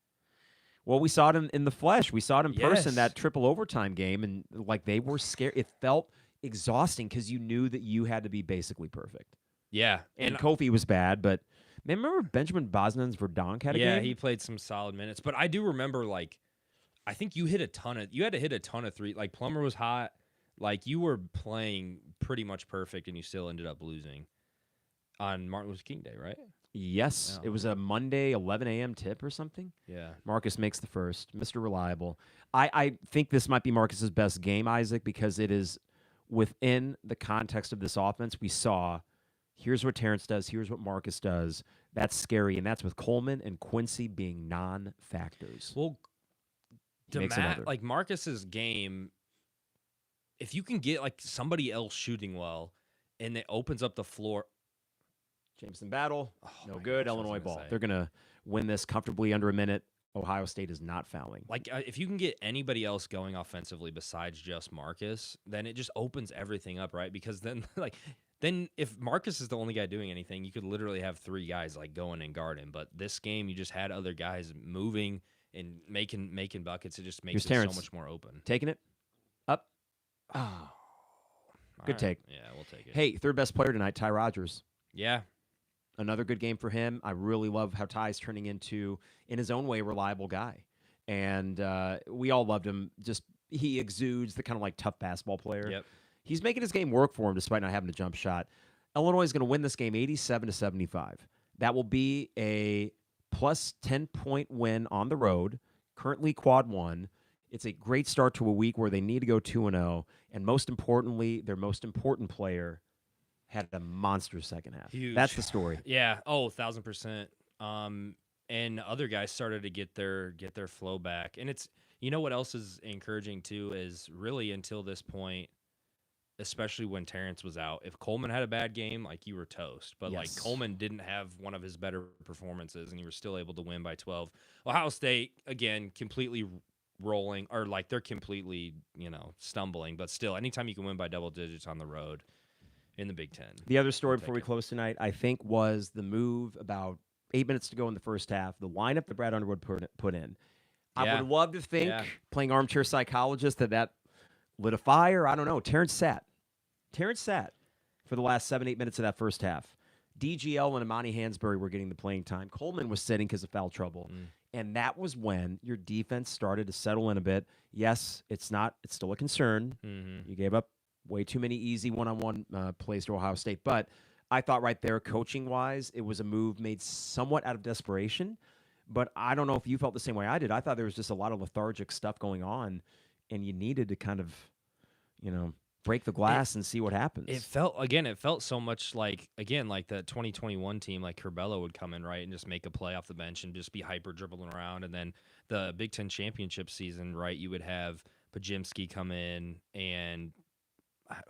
Well, we saw it in the flesh. We saw it in person, that triple overtime game, and they were scared. It felt exhausting because you knew that you had to be basically perfect. Yeah. And Kofi was bad, but remember Benjamin Bosnan's Verdonk had a game? Yeah, he played some solid minutes. But I do remember, I think you had to hit a ton of three. Like, Plummer was hot. Like, you were playing pretty much perfect, and you still ended up losing on Martin Luther King Day, right? Yes. It was a Monday 11 a.m. tip or something. Yeah. Marcus makes the first. Mr. Reliable. I think this might be Marcus's best game, Isaac, because it is within the context of this offense. We saw, here's what Terrence does, here's what Marcus does. That's scary, and that's with Coleman and Quincy being non-factors. Well, Marcus's game, if you can get somebody else shooting well, and it opens up the floor. Jameson Battle, no good. Illinois ball. They're going to win this comfortably under a minute. Ohio State is not fouling. If you can get anybody else going offensively besides just Marcus, then it just opens everything up, right? Because then, then if Marcus is the only guy doing anything, you could literally have three guys going and guarding. But this game, you just had other guys moving and making buckets. It just makes it so much more open. Taking it up. Oh, good take. Yeah, we'll take it. Hey, third best player tonight, Ty Rodgers. Yeah. Another good game for him. I really love how Ty's turning into, in his own way, a reliable guy. And we all loved him. Just he exudes the kind of tough basketball player. Yep. He's making his game work for him despite not having a jump shot. Illinois is going to win this game 87-75. That will be a plus 10-point win on the road, currently quad one. It's a great start to a week where they need to go 2-0. And most importantly, their most important player had a monster second half. Huge. That's the story. Yeah. 1,000%. And other guys started to get their flow back. And it's, what else is encouraging too is really until this point, especially when Terrence was out. If Coleman had a bad game, like, you were toast. But like, Yes. Coleman didn't have one of his better performances, and you were still able to win by 12. Ohio State, again, completely rolling, or like they're completely, stumbling. But still, anytime you can win by double digits on the road in the Big Ten. The other story I'll before take we it. close tonight, I think, was the move about 8 minutes to go in the first half, the lineup that Brad Underwood put in. I Yeah. would love to think, Yeah. playing armchair psychologist, that lit a fire. I don't know. Terrence sat for the last 7-8 minutes of that first half. DGL and Imani Hansberry were getting the playing time. Coleman was sitting because of foul trouble. And that was when your defense started to settle in a bit. Yes, it's still a concern. Mm-hmm. You gave up way too many easy one-on-one plays to Ohio State. But I thought right there, coaching-wise, it was a move made somewhat out of desperation. But I don't know if you felt the same way I did. I thought there was just a lot of lethargic stuff going on, and you needed to kind of, break the glass and see what happens. It felt so much like the 2021 team, like Curbelo would come in, right, and just make a play off the bench and just be hyper dribbling around. And then the Big Ten championship season, right, you would have Pajimski come in, and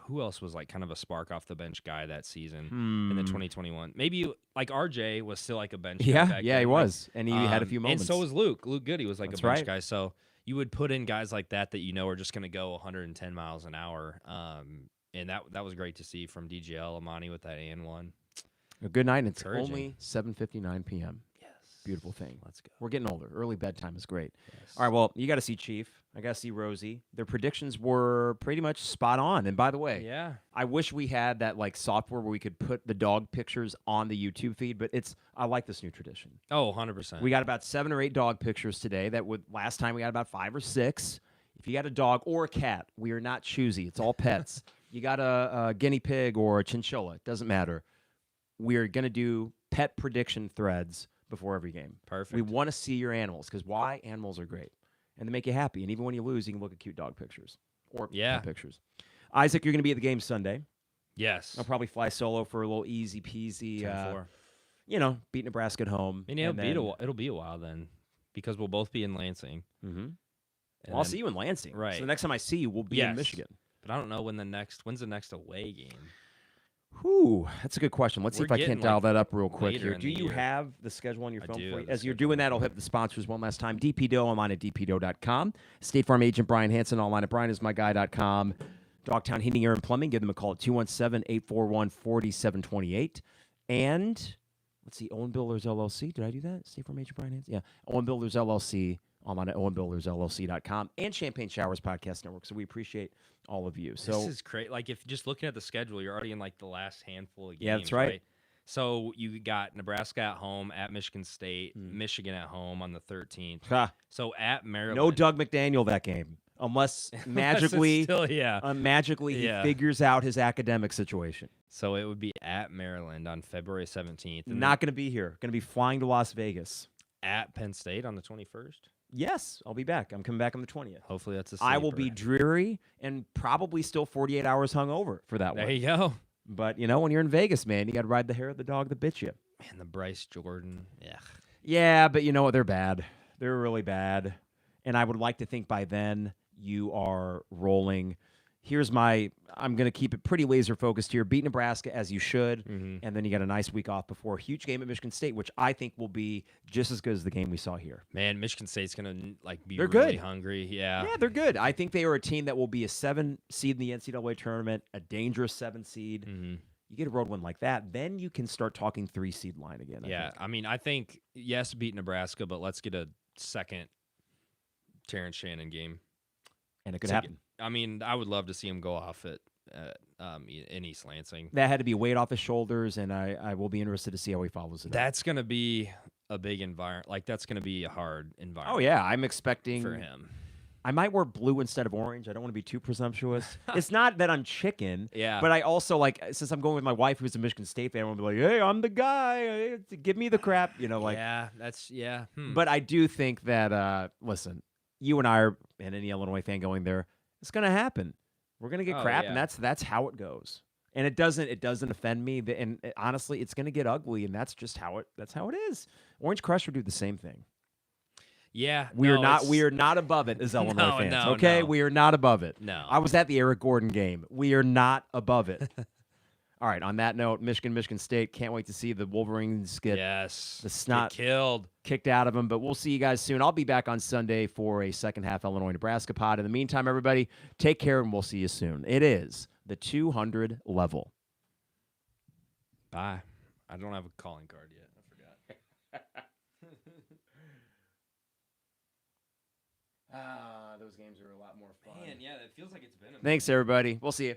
who else was like kind of a spark off the bench guy that season in the 2021? Maybe like RJ was still like a bench guy back he then, was. And he had a few moments. And so was Luke. Luke Goody was like That's a bench right. guy. So you would put in guys like that are just going to go 110 miles an hour. And that was great to see from DGL, Amani with that and one. A good night. And it's Encouraging. only 7:59 p.m. Yes. Beautiful thing. Let's go. We're getting older. Early bedtime is great. Yes. All right, well, you got to see Chief. I got to see Rosie. Their predictions were pretty much spot on. And by the way, Yeah. I wish we had that like software where we could put the dog pictures on the YouTube feed, but I like this new tradition. Oh, 100%. We got about 7 or 8 dog pictures today. Last time we got about 5 or 6. If you got a dog or a cat, we are not choosy. It's all pets. You got a guinea pig or a chinchilla. It doesn't matter. We are going to do pet prediction threads before every game. Perfect. We want to see your animals because why? Animals are great. And they make you happy. And even when you lose, you can look at cute dog pictures or pet pictures. Isaac, you're going to be at the game Sunday. Yes. I'll probably fly solo for a little easy peasy, 10-4. Beat Nebraska at home. I mean, it'll be a while then because we'll both be in Lansing. Mm-hmm. And I'll then- see you in Lansing. Right. So the next time I see you, we'll be in Michigan. But I don't know when's the next away game. Whew, that's a good question. Let's see We're if I getting, can't dial like, that up real quick later here. in Do the you year. have the schedule on your I phone do for you? have the As you're schedule doing on that, my I'll hit the sponsors one last time. DPDO online at dpdo.com. State Farm agent Brian Hansen online at brianismyguy.com. Dogtown Heating, Air, and Plumbing. Give them a call at 217-841-4728. And let's see, Owen Builders LLC. Did I do that? State Farm agent Brian Hansen? Yeah. Owen Builders LLC online at owenbuildersllc.com and Champagne Showers Podcast Network. So we appreciate all of you. So This is great. Like, if just looking at the schedule, you're already in like the last handful of games. Yeah, that's right. So you got Nebraska at home, at Michigan State, Michigan at home on the 13th. Ha. So at Maryland. No Doug McDaniel that game, unless magically, Still, he figures out his academic situation. So it would be at Maryland on February 17th. And Not going to be here. Going to be flying to Las Vegas. then at Penn State on the 21st. Yes, I'll be back. I'm coming back on the 20th. Hopefully that's a I will be sleeper. dreary and probably still 48 hours hungover for that There one. you go. But, when you're in Vegas, man, you got to ride the hair of the dog that bit you. Man, the Bryce Jordan. Yeah. Yeah, but you know what? They're bad. They're really bad. And I would like to think by then you are rolling. I'm going to keep it pretty laser focused here. Beat Nebraska as you should. Mm-hmm. And then you got a nice week off before a huge game at Michigan State, which I think will be just as good as the game we saw here. Man, Michigan State's gonna be They're really good. hungry. Yeah. Yeah, they're good. I think they are a team that will be a 7 seed in the NCAA tournament, a dangerous 7 seed. Mm-hmm. You get a road win like that, then you can start talking 3 seed line again. I think, yes, beat Nebraska, but let's get a second Terrence Shannon game. And it could happen. I would love to see him go off in East Lansing. That had to be weight off his shoulders, and I will be interested to see how he follows it up. That's going to be a big environment. Like, that's going to be a hard environment. Oh, yeah. I'm expecting for him. I might wear blue instead of orange. I don't want to be too presumptuous. It's not that I'm chicken. Yeah. But I also, since I'm going with my wife who's a Michigan State fan, I'm going to be like, hey, I'm the guy. Hey, give me the crap. Yeah. But I do think that, listen, you and I are, and any Illinois fan going there, it's going to happen. We're going to get crap, yeah. and that's how it goes. And it doesn't offend me. And honestly, it's going to get ugly, and that's just how it is. Orange Crush would do the same thing. Yeah, We no, are not above it as Illinois fans. no, Okay, no. we are not above it. No. I was at the Eric Gordon game. We are not above it. All right. On that note, Michigan State. Can't wait to see the Wolverines get the snot get killed. kicked out of them. But we'll see you guys soon. I'll be back on Sunday for a second half Illinois-Nebraska pod. In the meantime, everybody, take care and we'll see you soon. It is the 200 level. Bye. I don't have a calling card yet. I forgot. Those games are a lot more fun. Man, yeah, it feels like it's been a minute. Thanks, everybody. We'll see you.